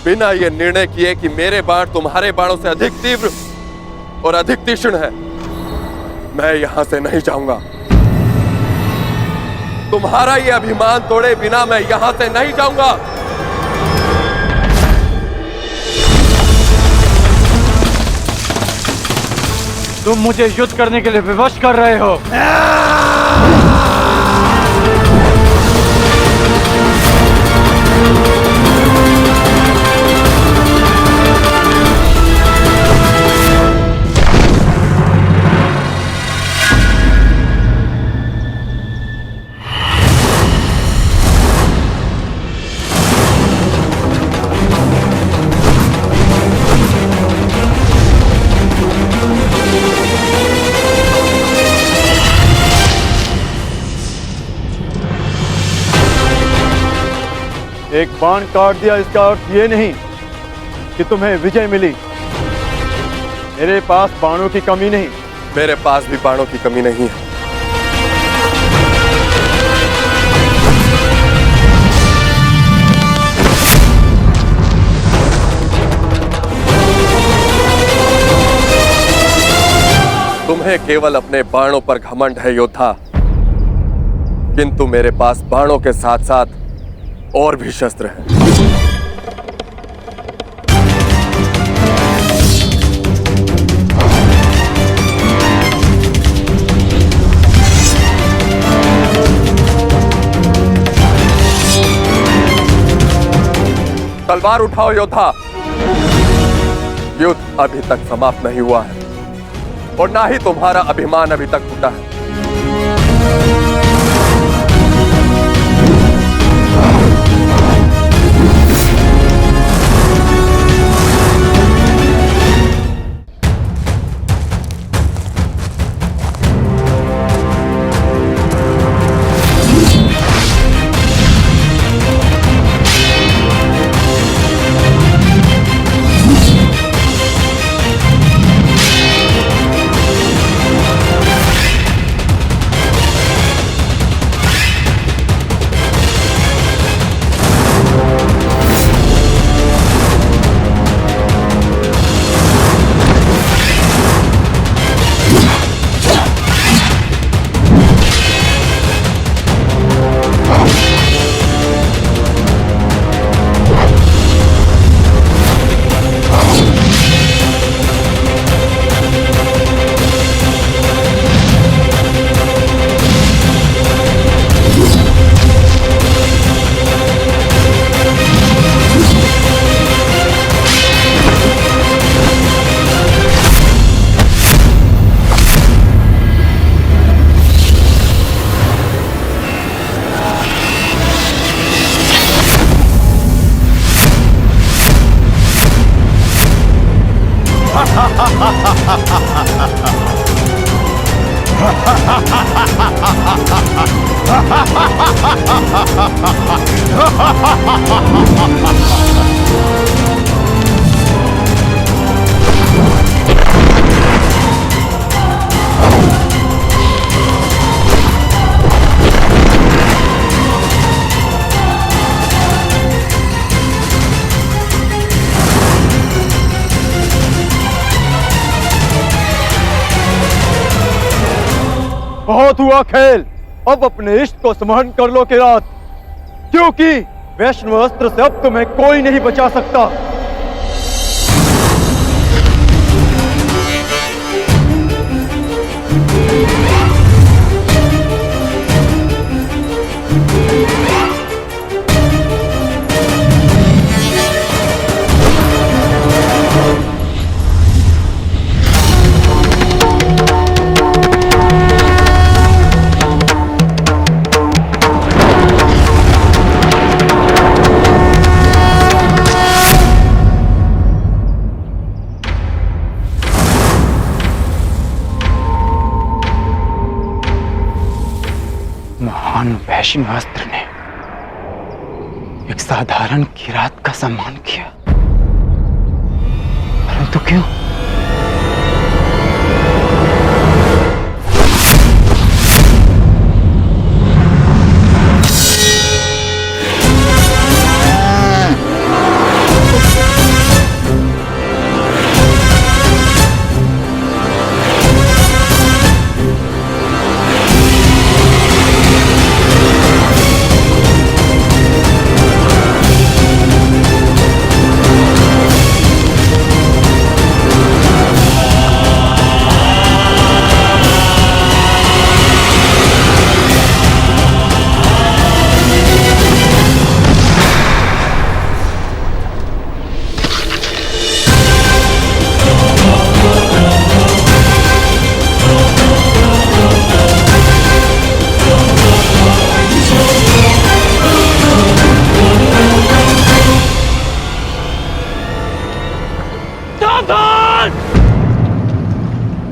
बिना ये निर्णय किए कि मेरे बाण तुम्हारे बाणों से अधिक तीव्र और अधिक तीक्ष्ण है, मैं यहां से नहीं जाऊंगा। तुम्हारा ये अभिमान तोड़े बिना मैं यहां से नहीं जाऊंगा। तुम मुझे युद्ध करने के लिए विवश कर रहे हो। एक बाण काट दिया इसका अर्थ ये नहीं कि तुम्हें विजय मिली। मेरे पास बाणों की कमी नहीं। मेरे पास भी बाणों की कमी नहीं है। तुम्हें केवल अपने बाणों पर घमंड है योद्धा, किंतु मेरे पास बाणों के साथ साथ और भी शस्त्र हैं। तलवार उठाओ योद्धा, युद्ध अभी तक समाप्त नहीं हुआ है और ना ही तुम्हारा अभिमान अभी तक टूटा है। बहुत हुआ खेल, अब अपने इष्ट को स्मरण कर लो किरात, क्योंकि वैष्णव अस्त्र से अब तुम्हें कोई नहीं बचा सकता। महान वैष्णव अस्त्र ने एक साधारण किरात का सम्मान किया, परंतु क्यों?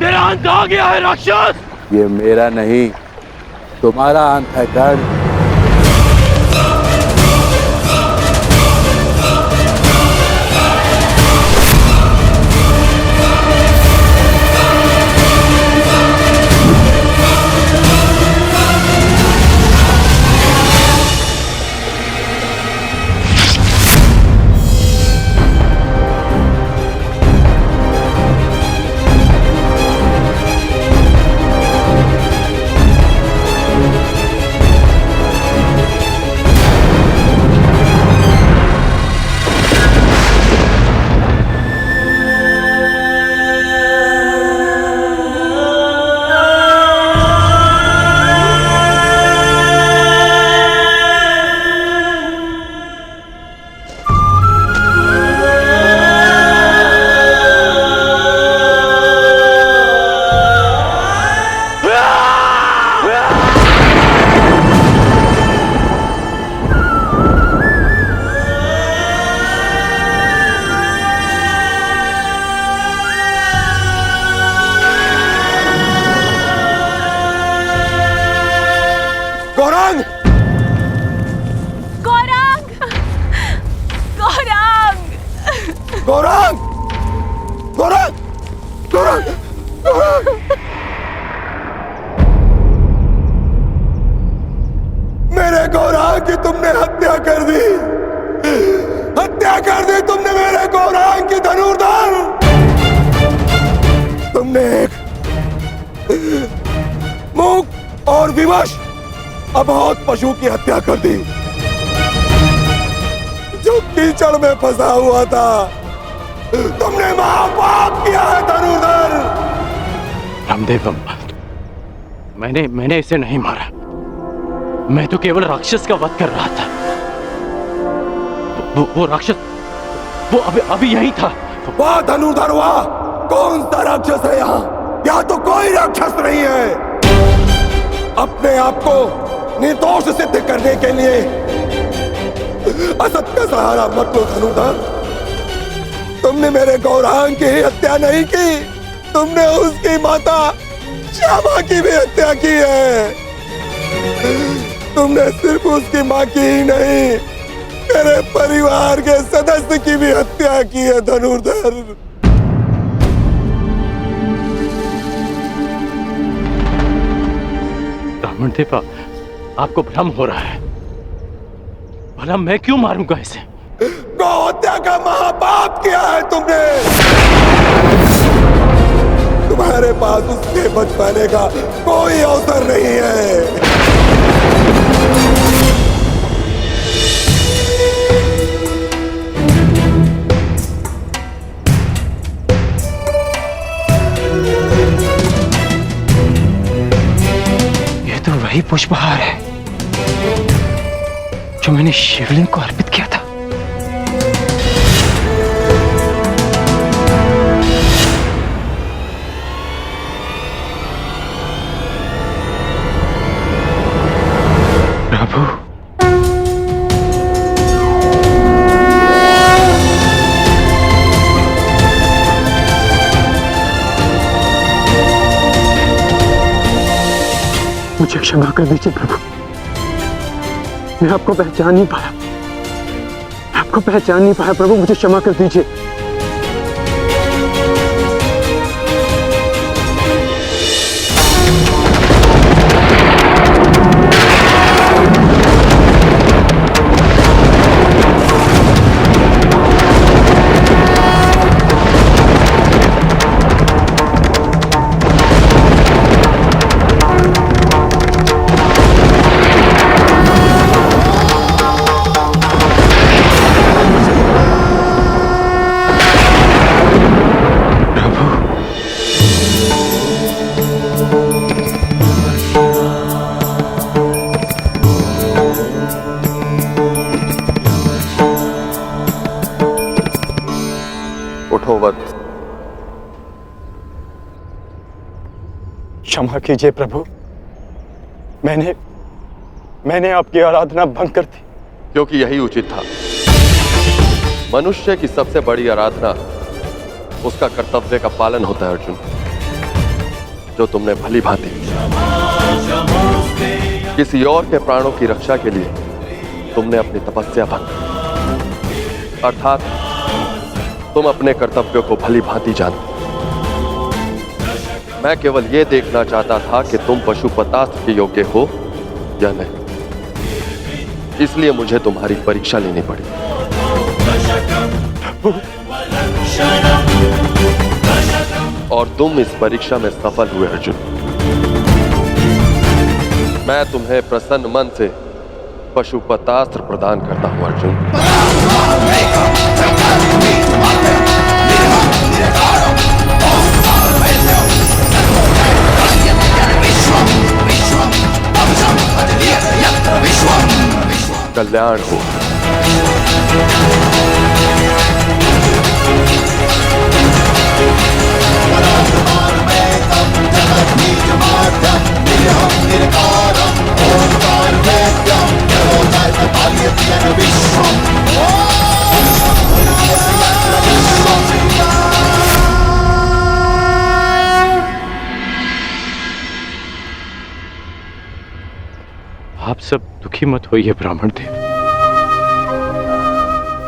तेरा अंत आ गया है राक्षस। ये मेरा नहीं, तुम्हारा अंत है कर्ण। मेरे गौरांग की तुमने हत्या कर दी, हत्या कर दी तुमने मेरे गौरांग की धनुर्धर। तुमने एक मूक और विवश अबोध पशु की हत्या कर दी जो कीचड़ में फंसा हुआ था। तुमने महापाप किया है धनुर्धर। रामदेव, मैंने इसे नहीं मारा। मैं तो केवल राक्षस का वध कर रहा था। वो राक्षस वो अभी यही था। वाह धनुर्धर वाह, कौन सा राक्षस है यहाँ? यहाँ तो कोई राक्षस नहीं है। अपने आप को निर्दोष सिद्ध करने के लिए असत का सहारा मत लो धनुर्धर। तुमने मेरे गौरांग की हत्या नहीं की, तुमने उसकी माता श्यामा की भी हत्या की है। तुमने सिर्फ उसकी मां की ही नहीं, मेरे परिवार के सदस्य की भी हत्या की है धनुर्धर। ब्राह्मण देवा, आपको भ्रम हो रहा है। भला मैं क्यों मारूंगा इसे? गौ हत्या का महापाप किया है तुमने। तुम्हारे पास उसके बच पाने का कोई अवसर नहीं है। ये तो वही पुष्पहार है जो मैंने शिवलिंग को अर्पित किया था। प्रभु, मुझे क्षमा कर दीजिए प्रभु। मैं आपको पहचान नहीं पाया, आपको पहचान नहीं पाया प्रभु, मुझे क्षमा कर दीजिए। क्षमा कीजिए प्रभु, मैंने आपकी आराधना भंग कर दी। क्योंकि यही उचित था। मनुष्य की सबसे बड़ी आराधना उसका कर्तव्य का पालन होता है अर्जुन, जो तुमने भली भांति किसी और के प्राणों की रक्षा के लिए तुमने अपनी तपस्या भंग की। अर्थात तुम अपने कर्तव्यों को भली भांति जानते। मैं केवल यह देखना चाहता था कि तुम पशुपतास्त्र के योग्य हो या नहीं, इसलिए मुझे तुम्हारी परीक्षा लेनी पड़ी। और तुम इस परीक्षा में सफल हुए अर्जुन। मैं तुम्हें प्रसन्न मन से पशुपतास्त्र प्रदान करता हूं अर्जुन। कल्याण हो। आप सब दुखी मत होइए ब्राह्मण देव।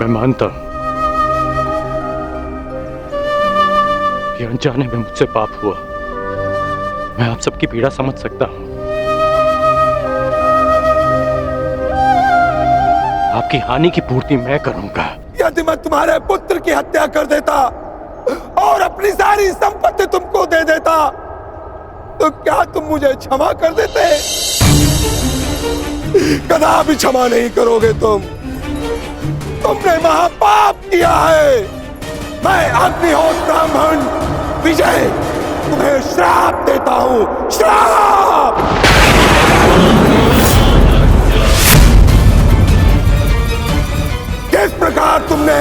मैं मानता हूं आपके अनजाने में मुझसे पाप हुआ। मैं आप सबकी पीड़ा समझ सकता हूं। आपकी हानि की पूर्ति मैं करूंगा। यदि मैं तुम्हारे पुत्र की हत्या कर देता और अपनी सारी संपत्ति तुमको दे देता तो क्या तुम मुझे क्षमा कर देते? कदापि क्षमा नहीं करोगे तुम। तुमने महापाप किया है। मैं अग्निहोत्र ब्राह्मण विजय तुम्हें श्राप देता हूं, श्राप। किस प्रकार तुमने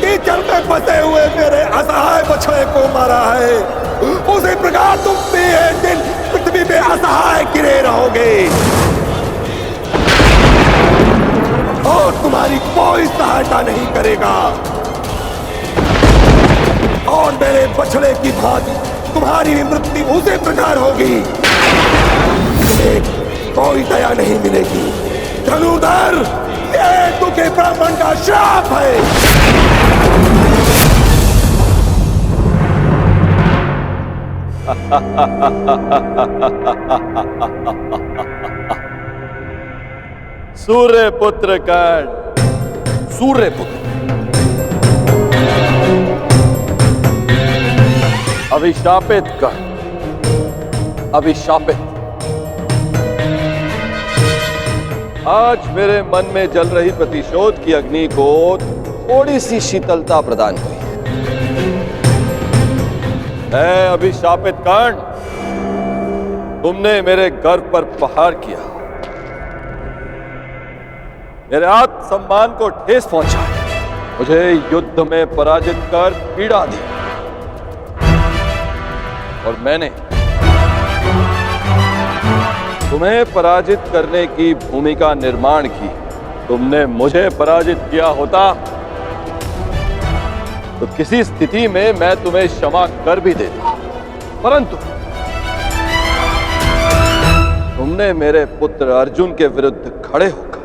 कीचड़ में फंसे हुए मेरे असहाय बछड़े को मारा है, उसी प्रकार तुम भी एक दिन पृथ्वी में असहाय गिरे रहोगे और तुम्हारी कोई सहायता नहीं करेगा। और मेरे बछड़े की भांति तुम्हारी भी मृत्यु उसी प्रकार होगी। तुम्हें कोई दया नहीं मिलेगी। धनुर्धर, ये दुखी ब्राह्मण का श्राप है। सूर्य पुत्र कर्ण, सूर्य पुत्र, अभिशापित कर्ण, अभिशापित। आज मेरे मन में जल रही प्रतिशोध की अग्नि को थोड़ी सी शीतलता प्रदान करी। है अभिशापित कर्ण, तुमने मेरे गर्व पर प्रहार किया, मेरे आत्मसम्मान को ठेस पहुंचा, मुझे युद्ध में पराजित कर पीड़ा दी और मैंने तुम्हें पराजित करने की भूमिका निर्माण की। तुमने मुझे पराजित किया होता तो किसी स्थिति में मैं तुम्हें क्षमा कर भी देता, परंतु तुमने मेरे पुत्र अर्जुन के विरुद्ध खड़े होकर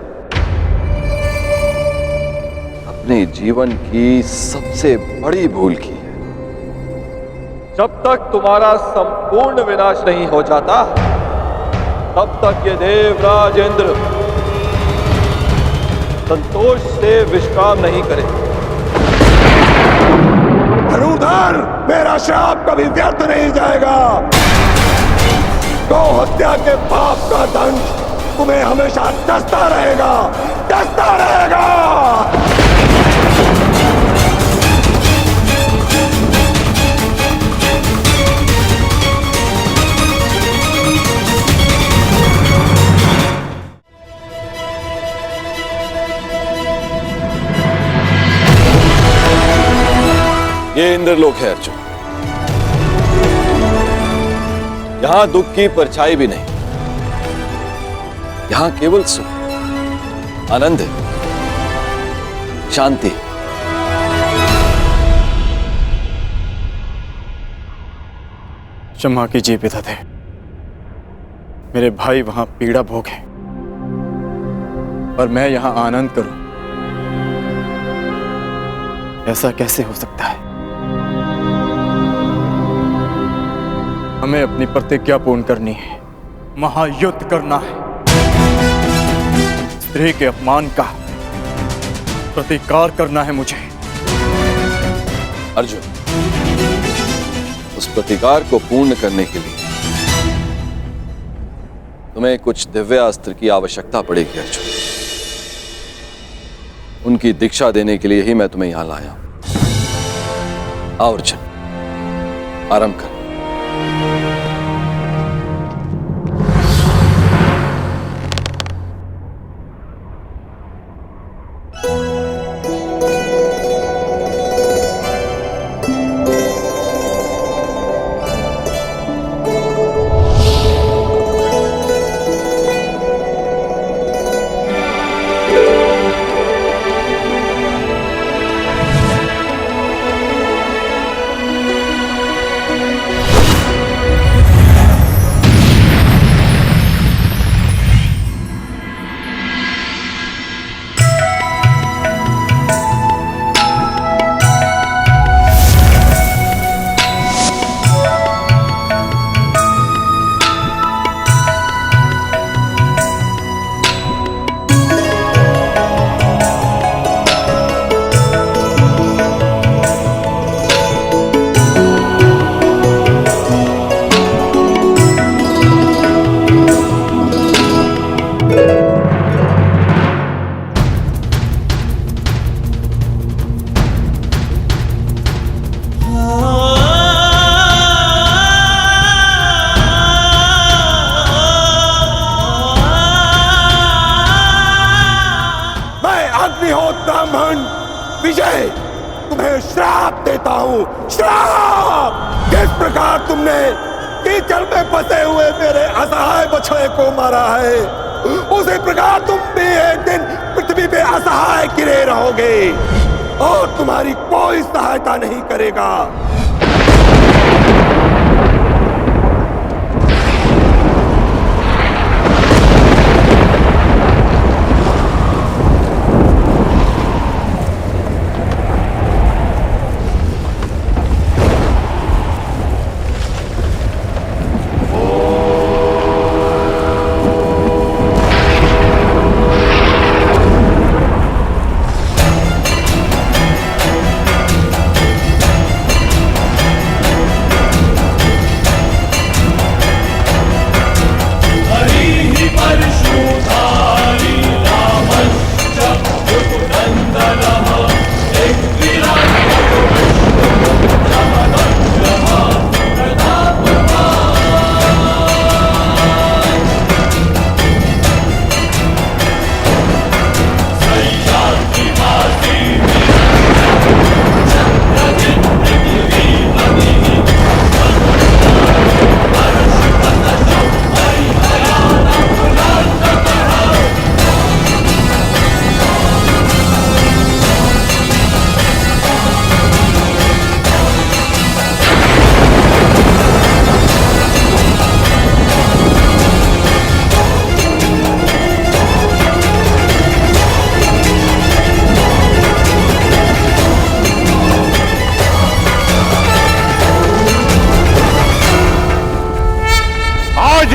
अपने जीवन की सबसे बड़ी भूल की है। जब तक तुम्हारा संपूर्ण विनाश नहीं हो जाता तब तक ये देवराज इंद्र संतोष से विश्राम नहीं करेगा। धनुर्धर, मेरा श्राप कभी व्यर्थ नहीं जाएगा। गौ हत्या के पाप का दंड तुम्हें हमेशा डसता रहेगा, डसता रहेगा। ये इंद्रलोक है अर्जुन, यहां दुख की परछाई भी नहीं, यहां केवल सुख, आनंद है, शांति। क्षमा कीजिए पितादे, मेरे भाई वहां पीड़ा भोगे और मैं यहां आनंद करूं, ऐसा कैसे हो सकता है? हमें अपनी प्रतिज्ञा पूर्ण करनी है, महायुद्ध करना है। स्त्री के अपमान का प्रतिकार करना है मुझे। अर्जुन, उस प्रतिकार को पूर्ण करने के लिए तुम्हें कुछ दिव्य अस्त्र की आवश्यकता पड़ेगी अर्जुन। उनकी दीक्षा देने के लिए ही मैं तुम्हें यहां लाया हूं। आओ अर्जुन, आरंभ कर। विजय, तुम्हें श्राप देता हूं, श्राप। जिस प्रकार तुमने कीचड़ में फंसे हुए मेरे असहाय बछड़े को मारा है, उसी प्रकार तुम भी एक दिन पृथ्वी पे असहाय गिरे रहोगे और तुम्हारी कोई सहायता नहीं करेगा।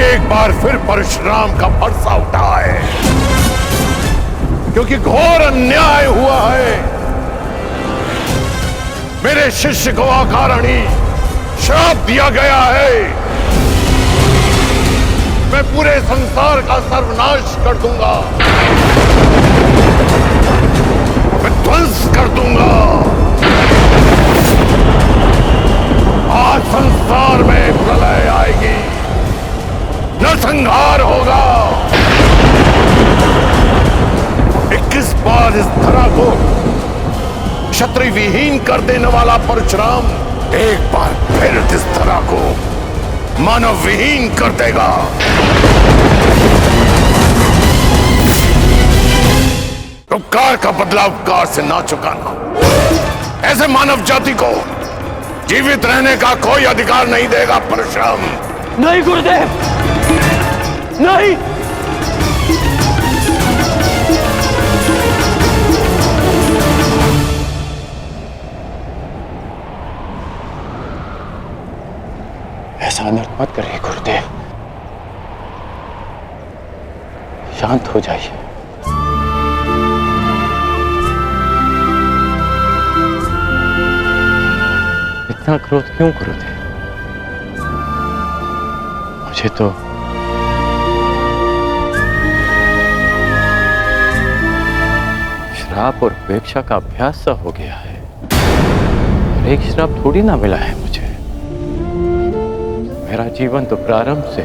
एक बार फिर परशुराम का फरसा उठा है, क्योंकि घोर अन्याय हुआ है। मेरे शिष्य को अकारणी श्राप दिया गया है। मैं पूरे संसार का सर्वनाश कर दूंगा, मैं ध्वंस कर दूंगा। आज संसार में प्रलय आएगी, नरसंहार होगा। 21 बार इस धरा को क्षत्रिय विहीन कर देने वाला परशुराम एक बार फिर इस धरा को मानव विहीन कर देगा। उपकार का बदला उपकार से ना चुकाना, ऐसे मानव जाति को जीवित रहने का कोई अधिकार नहीं देगा परशुराम। नहीं गुरुदेव, नहीं। ऐसा अनर्थ मत करिए गुरुदेव, शांत हो जाइए। इतना क्रोध क्यों गुरुदेव? मुझे तो श्राप और उपेक्षा का अभ्यास सा हो गया है। और एक श्राप थोड़ी ना मिला है मुझे। मेरा जीवन तो प्रारंभ से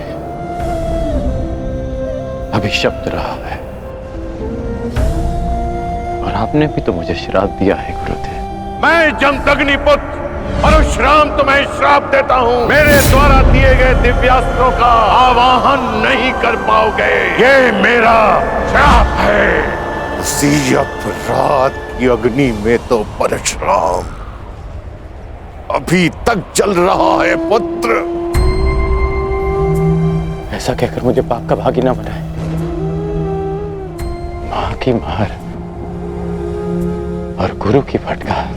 अभिशप्त रहा है, और आपने भी तो मुझे श्राप दिया है गुरुदेव। मैं जमदग्नि पुत्र परशुराम तुम्हें श्राप देता हूँ। मेरे द्वारा दिए गए दिव्यास्त्रों का आवाहन नहीं कर पाओगे, ये मेरा श्राप है। उसी अपराध की अग्नि में तो परशुराम अभी तक जल रहा है पुत्र। ऐसा कहकर मुझे पाप का भागी ना बनाए। मां की मार और गुरु की फटकार,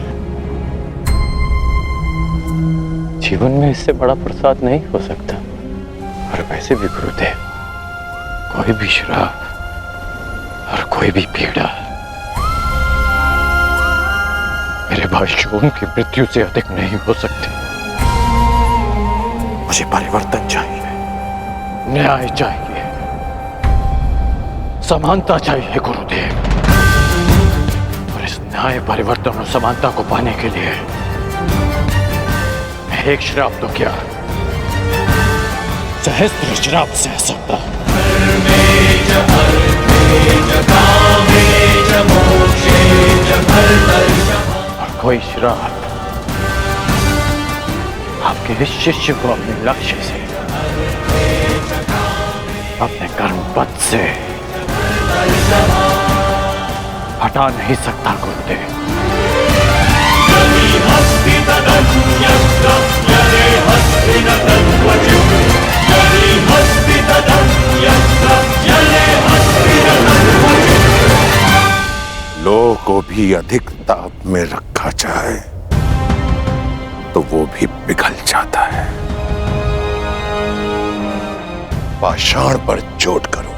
जीवन में इससे बड़ा प्रसाद नहीं हो सकता। और वैसे भी गुरुदेव, कोई भी श्राप और कोई भी पीड़ा मेरे भाई शोन की मृत्यु से अधिक नहीं हो सकती। मुझे परिवर्तन चाहिए, न्याय चाहिए, समानता चाहिए गुरुदेव। और इस न्याय, परिवर्तन और समानता को पाने के लिए मैं एक श्राप तो क्या, सहस्त्र श्राप सह सकता। मोक्षे च फलदर्शनम् कोई श्राप आपके इस शिष्य को अपने लक्ष्य से, अपने कर्म पथ से हटा नहीं सकता गुरुदेव। लोह को भी अधिक ताप में रखा जाए तो वो भी पिघल जाता है। पाषाण पर चोट करो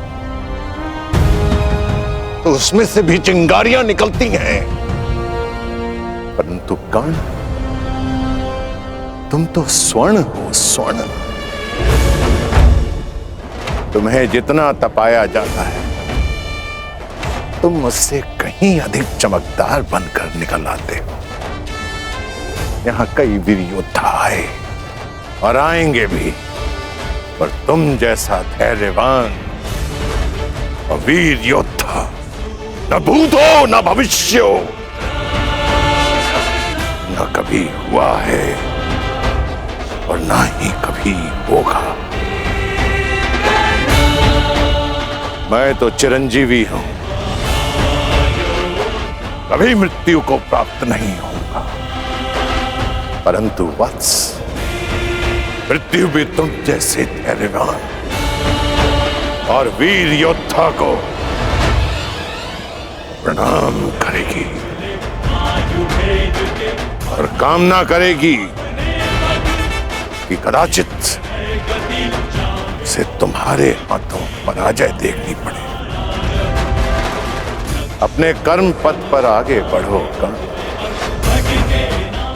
तो उसमें से भी चिंगारियां निकलती हैं, परंतु कर्ण, तुम तो स्वर्ण हो, स्वर्ण। तुम्हें जितना तपाया जाता है तुम मुझसे कहीं अधिक चमकदार बनकर निकल आते हो। यहां कई वीर योद्धा आए और आएंगे भी, पर तुम जैसा धैर्यवान और वीर योद्धा न भूत हो न भविष्य हो, न कभी हुआ है और न ही कभी होगा। मैं तो चिरंजीवी हूं, कभी मृत्यु को प्राप्त नहीं होगा, परंतु वत्स, मृत्यु भी तुम जैसे धैर्यवान और वीर योद्धा को प्रणाम करेगी और कामना करेगी कि कदाचित से तुम्हारे हाथों पराजय देखनी पड़े। अपने कर्म पथ पर आगे बढ़ो कर्ण।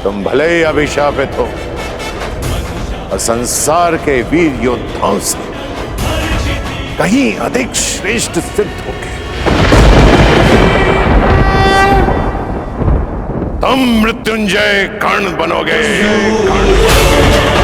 तुम भले ही अभिशापित हो और संसार के वीर योद्धाओं से कहीं अधिक श्रेष्ठ सिद्ध होगे। तुम मृत्युंजय कर्ण बनोगे, कर्ण बनोगे।